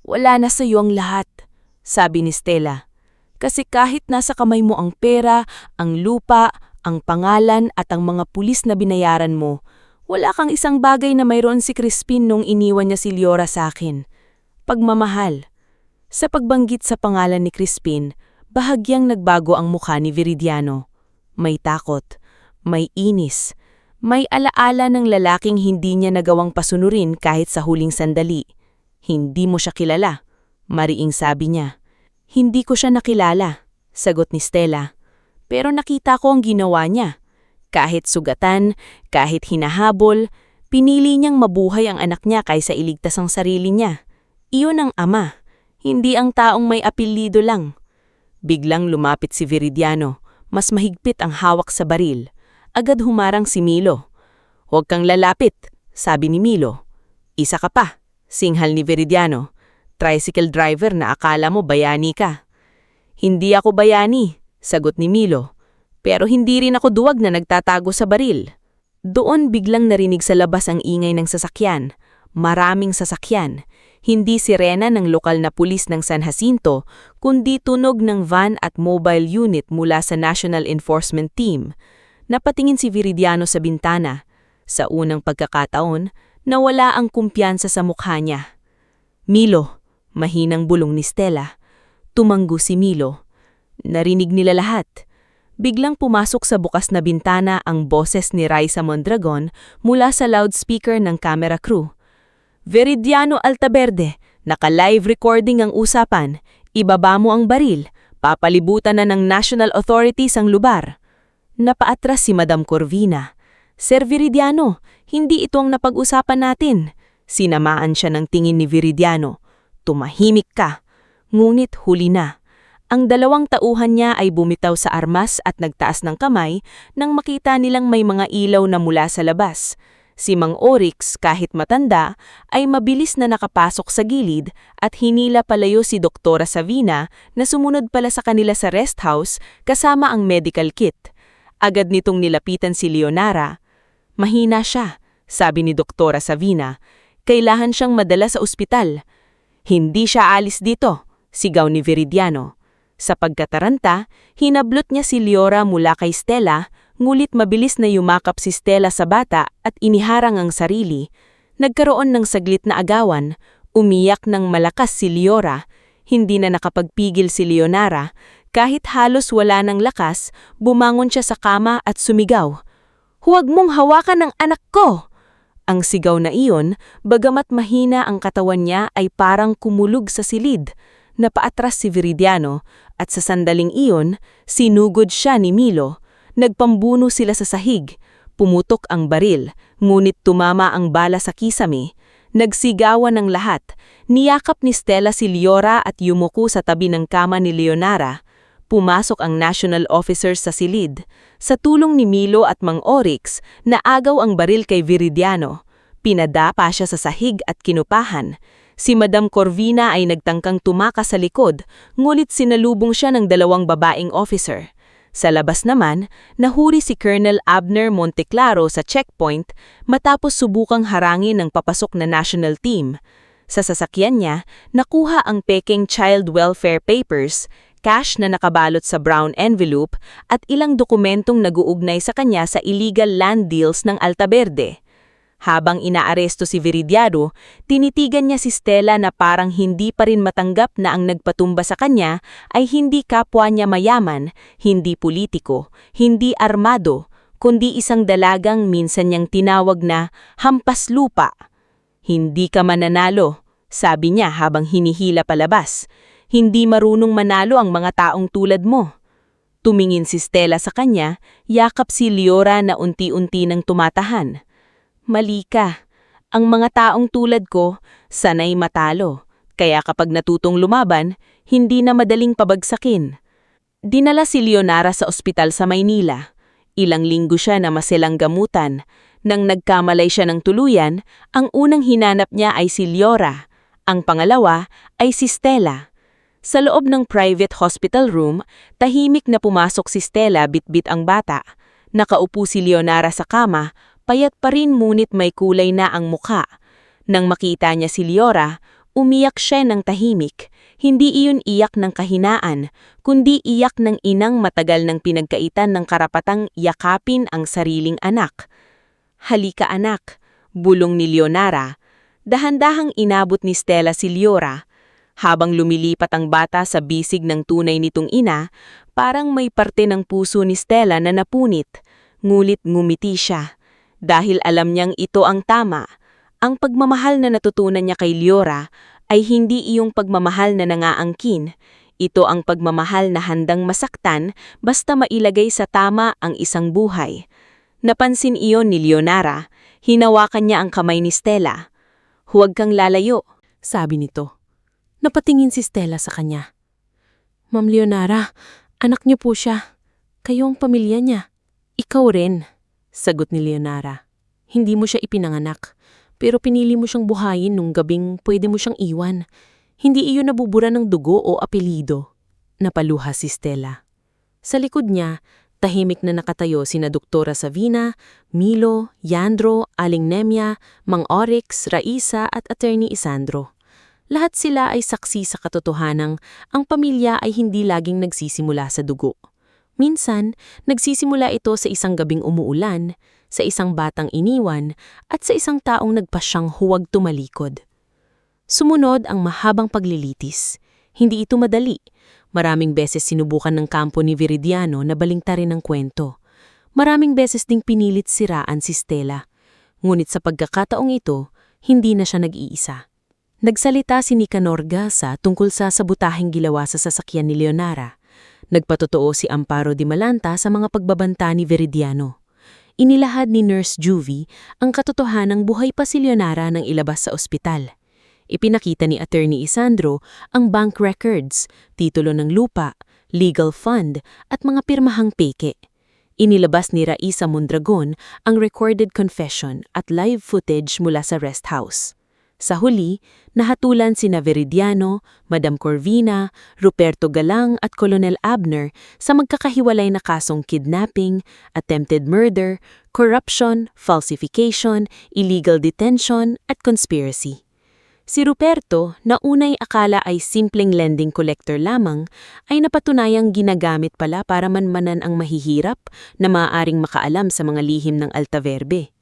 Wala na sa iyo ang lahat, sabi ni Stella. Kasi kahit nasa kamay mo ang pera, ang lupa, ang pangalan at ang mga pulis na binayaran mo, wala kang isang bagay na mayroon si Crispin nung iniwan niya si Leora sa akin. Pagmamahal. Sa pagbanggit sa pangalan ni Crispin, bahagyang nagbago ang mukha ni Viridiano. May takot, may inis, may alaala ng lalaking hindi niya nagawang pasunurin kahit sa huling sandali. Hindi mo siya kilala, mariing sabi niya. Hindi ko siya nakilala, sagot ni Stella. Pero nakita ko ang ginawa niya. Kahit sugatan, kahit hinahabol, pinili niyang mabuhay ang anak niya kaysa iligtas ang sarili niya. Iyon ang ama, hindi ang taong may apelyido lang. Biglang lumapit si Viridiano, mas mahigpit ang hawak sa baril. Agad humarang si Milo. Huwag kang lalapit, sabi ni Milo. Isa ka pa, singhal ni Viridiano. Tricycle driver na akala mo bayani ka. Hindi ako bayani, sagot ni Milo. Pero hindi rin ako duwag na nagtatago sa baril. Doon biglang narinig sa labas ang ingay ng sasakyan. Maraming sasakyan. Hindi sirena ng lokal na pulis ng San Jacinto, kundi tunog ng van at mobile unit mula sa National Enforcement Team. Napatingin si Viridiano sa bintana. Sa unang pagkakataon, nawala ang kumpiyansa sa mukha niya. Milo, mahinang bulong ni Stella. Tumanggo si Milo. Narinig nila lahat. Biglang pumasok sa bukas na bintana ang boses ni Raisa Mondragon mula sa loudspeaker ng camera crew. Viridiano Altaverde, naka-live recording ang usapan. Ibaba mo ang baril. Papalibutan na ng national authorities ang lugar. Napaatras si Madam Corvina. Sir Viridiano, hindi ito ang napag-usapan natin. Sinamaan siya ng tingin ni Viridiano. Tumahimik ka. Ngunit huli na. Ang dalawang tauhan niya ay bumitaw sa armas at nagtaas ng kamay nang makita nilang may mga ilaw na mula sa labas. Si Mang Oryx, kahit matanda, ay mabilis na nakapasok sa gilid at hinila palayo si Doktora Savina na sumunod pala sa kanila sa rest house kasama ang medical kit. Agad nitong nilapitan si Leonara. Mahina siya, sabi ni Doktora Savina. Kailangan siyang madala sa ospital. Hindi siya alis dito, sigaw ni Viridiano. Sa pagkataranta, hinablot niya si Leora mula kay Stella, ngulit mabilis na yumakap si Stella sa bata at iniharang ang sarili. Nagkaroon ng saglit na agawan, umiyak ng malakas si Leora. Hindi na nakapagpigil si Leonara. Kahit halos wala ng lakas, bumangon siya sa kama at sumigaw. Huwag mong hawakan ang anak ko! Ang sigaw na iyon, bagamat mahina ang katawan niya ay parang kumulog sa silid. Napaatras si Viridiano at sa sandaling iyon, sinugod siya ni Milo. Nagpambuno sila sa sahig. Pumutok ang baril, ngunit tumama ang bala sa kisame. Nagsigawan ng lahat. Niyakap ni Stella si Leora at yumuko sa tabi ng kama ni Leonara. Pumasok ang national officers sa silid. Sa tulong ni Milo at Mang Oryx, naagaw ang baril kay Viridiano. Pinadapa siya sa sahig at kinupahan. Si Madam Corvina ay nagtangkang tumakas sa likod, ngulit sinalubong siya ng dalawang babaeng officer. Sa labas naman, nahuri si Colonel Abner Monteclaro sa checkpoint matapos subukang harangin ng papasok na national team. Sa sasakyan niya, nakuha ang peking child welfare papers, cash na nakabalot sa brown envelope at ilang dokumentong naguugnay sa kanya sa illegal land deals ng Altaverde. Habang inaaresto si Viridiano, tinitigan niya si Stella na parang hindi pa rin matanggap na ang nagpatumba sa kanya ay hindi kapwa niya mayaman, hindi politiko, hindi armado, kundi isang dalagang minsan niyang tinawag na hampas lupa. Hindi ka mananalo, sabi niya habang hinihila palabas. Hindi marunong manalo ang mga taong tulad mo. Tumingin si Stella sa kanya, yakap si Leora na unti-unti nang tumatahan. Mali ka. Ang mga taong tulad ko, sanay matalo. Kaya kapag natutong lumaban, hindi na madaling pabagsakin. Dinala si Leonara sa ospital sa Maynila. Ilang linggo siya na masilang gamutan. Nang nagkamalay siya ng tuluyan, ang unang hinanap niya ay si Liora. Ang pangalawa ay si Stella. Sa loob ng private hospital room, tahimik na pumasok si Stella bitbit ang bata. Nakaupo si Leonara sa kama, payat pa rin ngunit may kulay na ang mukha. Nang makita niya si Liora, umiyak siya ng tahimik. Hindi iyon iyak ng kahinaan, kundi iyak ng inang matagal nang pinagkaitan ng karapatang yakapin ang sariling anak. "Halika anak," bulong ni Leonara. Dahan-dahang inabot ni Stella si Liora. Habang lumilipat ang bata sa bisig ng tunay nitong ina, parang may parte ng puso ni Stella na napunit. Ngulit ngumiti siya. Dahil alam niyang ito ang tama. Ang pagmamahal na natutunan niya kay Liora ay hindi iyong pagmamahal na nangaangkin. Ito ang pagmamahal na handang masaktan basta mailagay sa tama ang isang buhay. Napansin iyon ni Leonara. Hinawakan niya ang kamay ni Stella. "Huwag kang lalayo," sabi nito. Napatingin si Stella sa kanya. "Ma'am Leonara, anak niyo po siya. Kayo ang pamilya niya." "Ikaw rin," sagot ni Leonara. "Hindi mo siya ipinanganak, pero pinili mo siyang buhayin nung gabing pwede mo siyang iwan. Hindi iyon nabubura ng dugo o apelido." Napaluha si Stella. Sa likod niya, tahimik na nakatayo sina Doktora Savina, Milo, Yandro, Aling Nemya, Mang Oryx, Raisa at Attorney Isandro. Lahat sila ay saksi sa katotohanang ang pamilya ay hindi laging nagsisimula sa dugo. Minsan, nagsisimula ito sa isang gabing umuulan, sa isang batang iniwan, at sa isang taong nagpasyang huwag tumalikod. Sumunod ang mahabang paglilitis. Hindi ito madali. Maraming beses sinubukan ng kampo ni Viridiano na balingtarin ang kwento. Maraming beses ding pinilit siraan si Stella. Ngunit sa pagkakataong ito, hindi na siya nag-iisa. Nagsalita si Nicanor Gasa tungkol sa sabutaheng gilawa sa sasakyan ni Leonara. Nagpatotoo si Amparo Di Malanta sa mga pagbabanta ni Viridiano. Inilahad ni Nurse Juvie ang katotohanang buhay pa si Leonara nang ilabas sa ospital. Ipinakita ni Attorney Isandro ang bank records, titulo ng lupa, legal fund at mga pirmahang peke. Inilabas ni Raisa Mondragon ang recorded confession at live footage mula sa rest house. Sa huli, nahatulan sina Viridiano, Madam Corvina, Ruperto Galang at Colonel Abner sa magkakahiwalay na kasong kidnapping, attempted murder, corruption, falsification, illegal detention at conspiracy. Si Ruperto, na unay akala ay simpleng lending collector lamang, ay napatunayang ginagamit pala para manmanan ang mahihirap na maaaring makaalam sa mga lihim ng Altaverbe.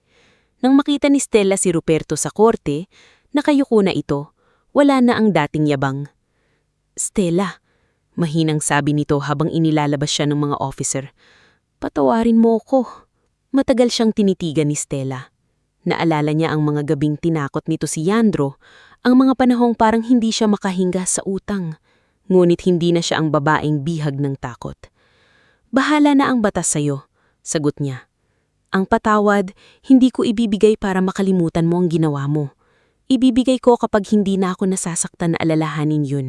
Nang makita ni Stella si Ruperto sa korte, nakayuko na ito, wala na ang dating yabang. "Stella," mahinang sabi nito habang inilalabas siya ng mga officer, "patawarin mo ko." Matagal siyang tinitigan ni Stella. Naalala niya ang mga gabing tinakot nito si Yandro, ang mga panahong parang hindi siya makahinga sa utang. Ngunit hindi na siya ang babaeng bihag ng takot. "Bahala na ang batas sa'yo," sagot niya. "Ang patawad, hindi ko ibibigay para makalimutan mo ang ginawa mo. Ibibigay ko kapag hindi na ako nasasaktan na alalahanin yun."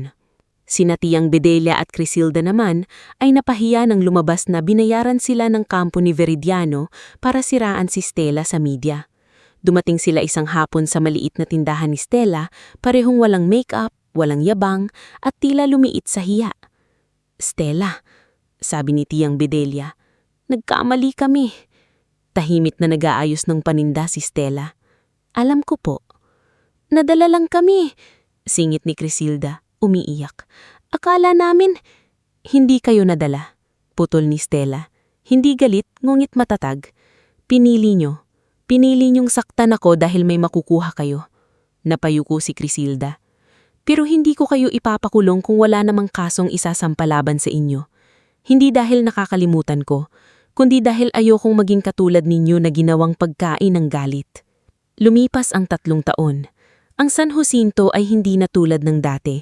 Sina Tiyang Bedelia at Crisilda naman ay napahiya nang lumabas na binayaran sila ng kampo ni Viridiano para siraan si Stella sa media. Dumating sila isang hapon sa maliit na tindahan ni Stella, parehong walang make-up, walang yabang, at tila lumiit sa hiya. "Stella," sabi ni Tiyang Bedelia, "nagkamali kami." Tahimik na nag-aayos ng paninda si Stella. "Alam ko po." "Nadala lang kami," singit ni Crisilda, umiiyak. "Akala namin..." "Hindi kayo nadala," putol ni Stella. Hindi galit, ngunit matatag. "Pinili nyo. Pinili niyong saktan ako dahil may makukuha kayo." Napayuko si Crisilda. "Pero hindi ko kayo ipapakulong kung wala namang kasong isasampalaban sa inyo. Hindi dahil nakakalimutan ko, kundi dahil ayokong maging katulad ninyo na ginawang pagkain ng galit." Lumipas ang 3 taon. Ang San Jacinto ay hindi na tulad ng dati.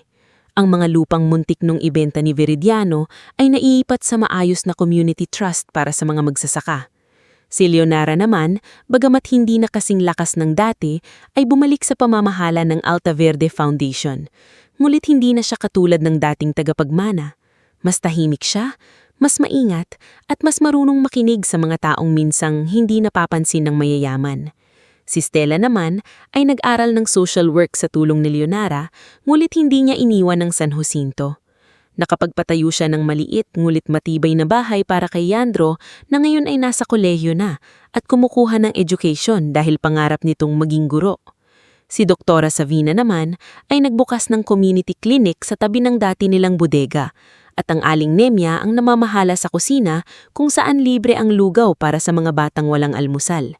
Ang mga lupang muntik nung ibenta ni Viridiano ay naiipat sa maayos na community trust para sa mga magsasaka. Si Leonara naman, bagamat hindi na kasing lakas ng dati, ay bumalik sa pamamahala ng Altaverde Foundation. Ngunit hindi na siya katulad ng dating tagapagmana. Mas tahimik siya, mas maingat at mas marunong makinig sa mga taong minsang hindi napapansin ng mayayaman. Si Stella naman ay nag-aral ng social work sa tulong ni Leonara, ngulit hindi niya iniwan ng San Jacinto. Nakapagpatayo siya ng maliit ngulit matibay na bahay para kay Yandro na ngayon ay nasa kolehiyo na at kumukuha ng education dahil pangarap nitong maging guro. Si Doktora Savina naman ay nagbukas ng community clinic sa tabi ng dati nilang bodega at ang aling Nemya ang namamahala sa kusina kung saan libre ang lugaw para sa mga batang walang almusal.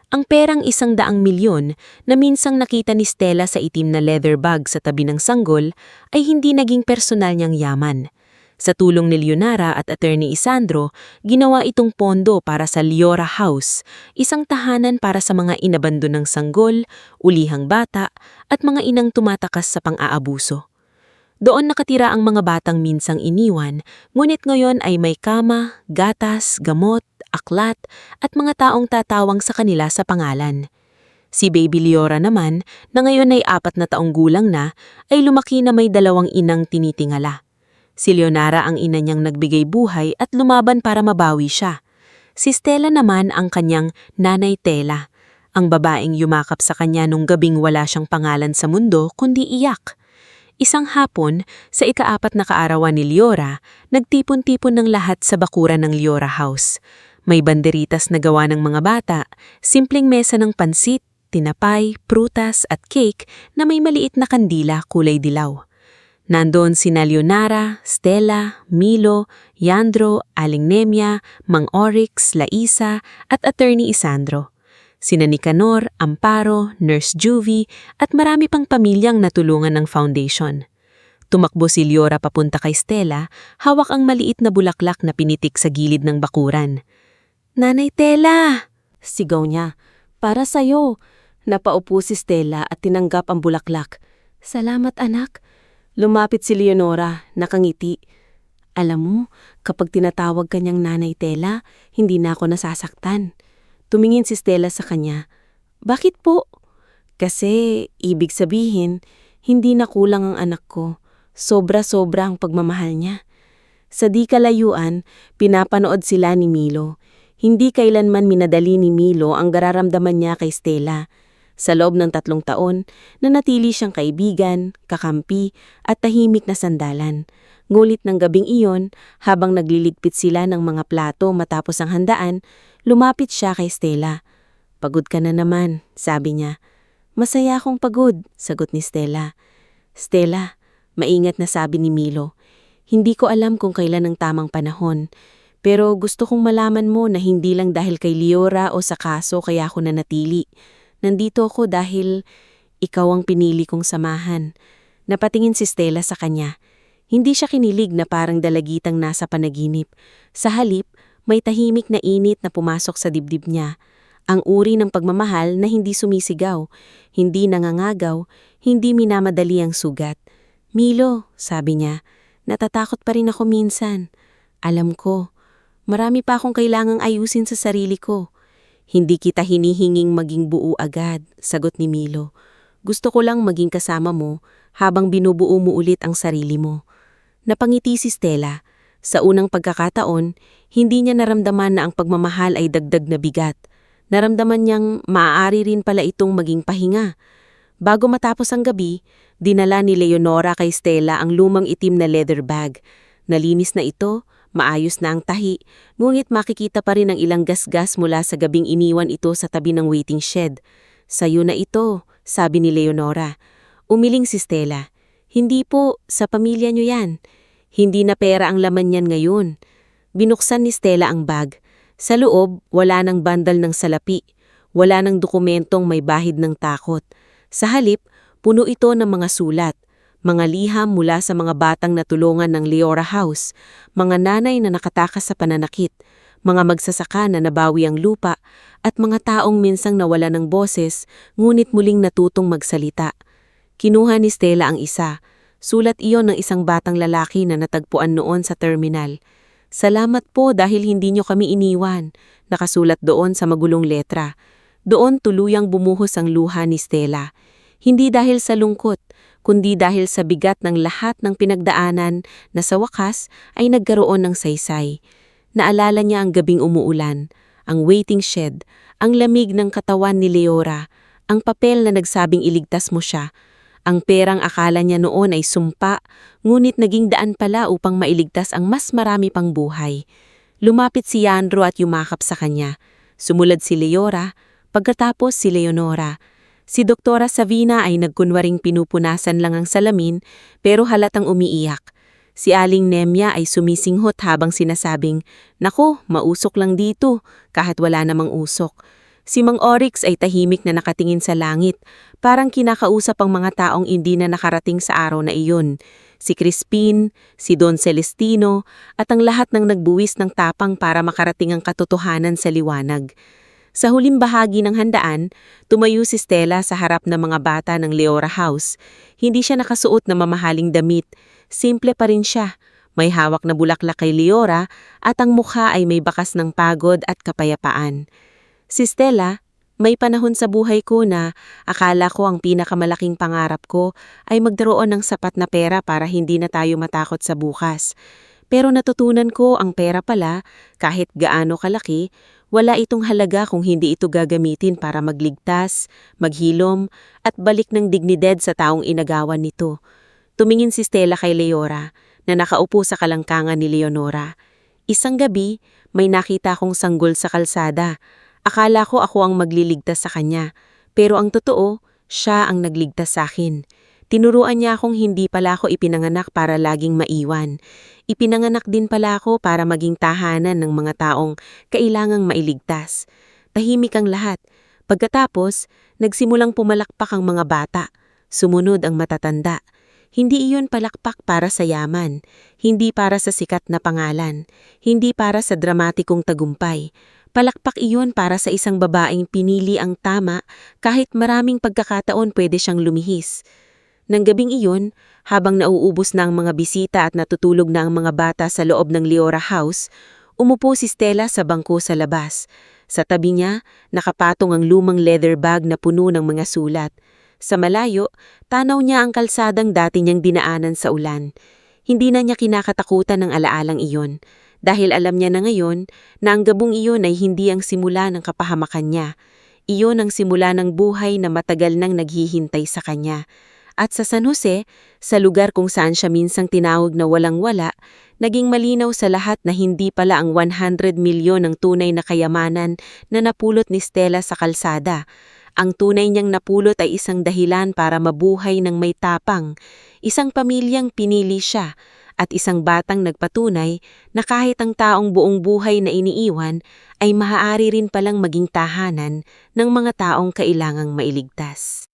Ang perang 100,000,000 na minsang nakita ni Stella sa itim na leather bag sa tabi ng sanggol ay hindi naging personal niyang yaman. Sa tulong ni Leonara at Attorney Isandro, ginawa itong pondo para sa Leora House, isang tahanan para sa mga inabandonang sanggol, ulihang bata, at mga inang tumatakas sa pang-aabuso. Doon nakatira ang mga batang minsang iniwan, ngunit ngayon ay may kama, gatas, gamot, aklat, at mga taong tatawang sa kanila sa pangalan. Si Baby Leora naman, na ngayon ay 4 na taong gulang na, ay lumaki na may 2 inang tinitingala. Si Leonara ang ina niyang nagbigay buhay at lumaban para mabawi siya. Si Stella naman ang kanyang Nanay Tela, ang babaeng yumakap sa kanya nung gabing wala siyang pangalan sa mundo kundi iyak. Isang hapon, sa ika-4 na kaarawan ni Leora, nagtipon-tipon ng lahat sa bakuran ng Leora House. May banderitas na gawa ng mga bata, simpleng mesa ng pansit, tinapay, prutas at cake na may maliit na kandila kulay dilaw. Nandoon sina Leonara, Stella, Milo, Yandro, Aling Nemya, Mang Oryx, Laisa at Attorney Isandro. Sina Nicanor, Amparo, Nurse Juvie at marami pang pamilyang natulungan ng foundation. Tumakbo si Leora papunta kay Stella, hawak ang maliit na bulaklak na pinitik sa gilid ng bakuran. "Nanay Tela!" Sigaw niya. "Para sa'yo." Napaupo si Stella at tinanggap ang bulaklak. "Salamat anak." Lumapit si Leonora, nakangiti. "Alam mo, kapag tinatawag kanyang Nanay Tela, hindi na ako nasasaktan." Tumingin si Stella sa kanya. "Bakit po?" "Kasi, ibig sabihin, hindi na kulang ang anak ko. Sobra-sobra ang pagmamahal niya." Sa di kalayuan, pinapanood sila ni Milo. Hindi kailanman minadali ni Milo ang nararamdaman niya kay Stella. Sa loob ng 3 taon, nanatili siyang kaibigan, kakampi, at tahimik na sandalan. Ngulit ng gabing iyon, habang nagliligpit sila ng mga plato matapos ang handaan, lumapit siya kay Stella. "Pagod ka na naman," sabi niya. "Masaya akong pagod," sagot ni Stella. "Stella," maingat na sabi ni Milo, "hindi ko alam kung kailan ang tamang panahon. Pero gusto kong malaman mo na hindi lang dahil kay Leora o sa kaso kaya ako nanatili. Nandito ako dahil ikaw ang pinili kong samahan." Napatingin si Stella sa kanya. Hindi siya kinilig na parang dalagitang nasa panaginip. Sa halip, may tahimik na init na pumasok sa dibdib niya. Ang uri ng pagmamahal na hindi sumisigaw, hindi nangangagaw, hindi minamadali ang sugat. "Milo," sabi niya, "natatakot pa rin ako minsan. Alam ko, marami pa akong kailangang ayusin sa sarili ko." "Hindi kita hinihinging maging buo agad," sagot ni Milo. "Gusto ko lang maging kasama mo habang binubuo mo ulit ang sarili mo." Napangiti si Stella. Sa unang pagkakataon, hindi niya naramdaman na ang pagmamahal ay dagdag na bigat. Naramdaman niyang maaari rin pala itong maging pahinga. Bago matapos ang gabi, dinala ni Leonora kay Stella ang lumang itim na leather bag. Nalinis na ito, maayos na ang tahi, ngunit makikita pa rin ang ilang gasgas mula sa gabing iniwan ito sa tabi ng waiting shed. "Sa'yo na ito," sabi ni Leonora. Umiling si Stella. "Hindi po, sa pamilya niyo yan. Hindi na pera ang laman niyan ngayon." Binuksan ni Stella ang bag. Sa loob, wala nang bandal ng salapi. Wala nang dokumentong may bahid ng takot. Sa halip, puno ito ng mga sulat. Mga liham mula sa mga batang natulungan ng Leora House, mga nanay na nakatakas sa pananakit, mga magsasaka na nabawi ang lupa, at mga taong minsang nawala ng boses, ngunit muling natutong magsalita. Kinuha ni Stella ang isa. Sulat iyon ng isang batang lalaki na natagpuan noon sa terminal. "Salamat po dahil hindi niyo kami iniwan," nakasulat doon sa magulong letra. Doon tuluyang bumuhos ang luha ni Stella. Hindi dahil sa lungkot, kundi dahil sa bigat ng lahat ng pinagdaanan na sa wakas ay nagkaroon ng saysay. Naalala niya ang gabing umuulan, ang waiting shed, ang lamig ng katawan ni Leora, ang papel na nagsabing iligtas mo siya, ang perang akala niya noon ay sumpa, ngunit naging daan pala upang mailigtas ang mas marami pang buhay. Lumapit si Yandro at yumakap sa kanya. Sumulad si Leora, pagkatapos si Leonora. Si Doktora Savina ay nagkunwaring pinupunasan lang ang salamin pero halatang umiiyak. Si Aling Nemya ay sumisinghot habang sinasabing, "Nako, mausok lang dito, kahit wala namang usok." Si Mang Oryx ay tahimik na nakatingin sa langit, parang kinakausap ang mga taong hindi na nakarating sa araw na iyon. Si Crispin, si Don Celestino, at ang lahat ng nagbuwis ng tapang para makarating ang katotohanan sa liwanag. Sa huling bahagi ng handaan, tumayo si Stella sa harap ng mga bata ng Leora House. Hindi siya nakasuot na mamahaling damit. Simple pa rin siya. May hawak na bulaklak kay Leora at ang mukha ay may bakas ng pagod at kapayapaan. Si Stella, may panahon sa buhay ko na akala ko ang pinakamalaking pangarap ko ay magdaroon ng sapat na pera para hindi na tayo matakot sa bukas. Pero natutunan ko ang pera pala, kahit gaano kalaki, wala itong halaga kung hindi ito gagamitin para magligtas, maghilom, at balik ng dignidad sa taong inagawan nito. Tumingin si Stella kay Leora na nakaupo sa kalangkangan ni Leonora. Isang gabi, may nakita akong sanggol sa kalsada. Akala ko ako ang magliligtas sa kanya, pero ang totoo, siya ang nagligtas sa akin. Tinuruan niya akong hindi pala ako ipinanganak para laging maiwan. Ipinanganak din pala ako para maging tahanan ng mga taong kailangang mailigtas. Tahimik ang lahat. Pagkatapos, nagsimulang pumalakpak ang mga bata. Sumunod ang matatanda. Hindi iyon palakpak para sa yaman, hindi para sa sikat na pangalan, hindi para sa dramatikong tagumpay. Palakpak iyon para sa isang babaeng pinili ang tama kahit maraming pagkakataon pwede siyang lumihis. Nang gabing iyon, habang nauubos na ang mga bisita at natutulog na ang mga bata sa loob ng Leora House, umupo si Stella sa bangko sa labas. Sa tabi niya, nakapatong ang lumang leather bag na puno ng mga sulat. Sa malayo, tanaw niya ang kalsadang dati niyang dinaanan sa ulan. Hindi na niya kinakatakutan ng alaalang iyon, dahil alam niya na ngayon na ang gabong iyon ay hindi ang simula ng kapahamakan niya. Iyon ang simula ng buhay na matagal nang naghihintay sa kanya. At sa San Jose, sa lugar kung saan siya minsang tinawag na walang-wala, naging malinaw sa lahat na hindi pala ang 100 milyon ang tunay na kayamanan na napulot ni Stella sa kalsada. Ang tunay niyang napulot ay isang dahilan para mabuhay ng may tapang, isang pamilyang pinili siya, at isang batang nagpatunay na kahit ang taong buong buhay na iniiwan ay maaari rin palang maging tahanan ng mga taong kailangang mailigtas.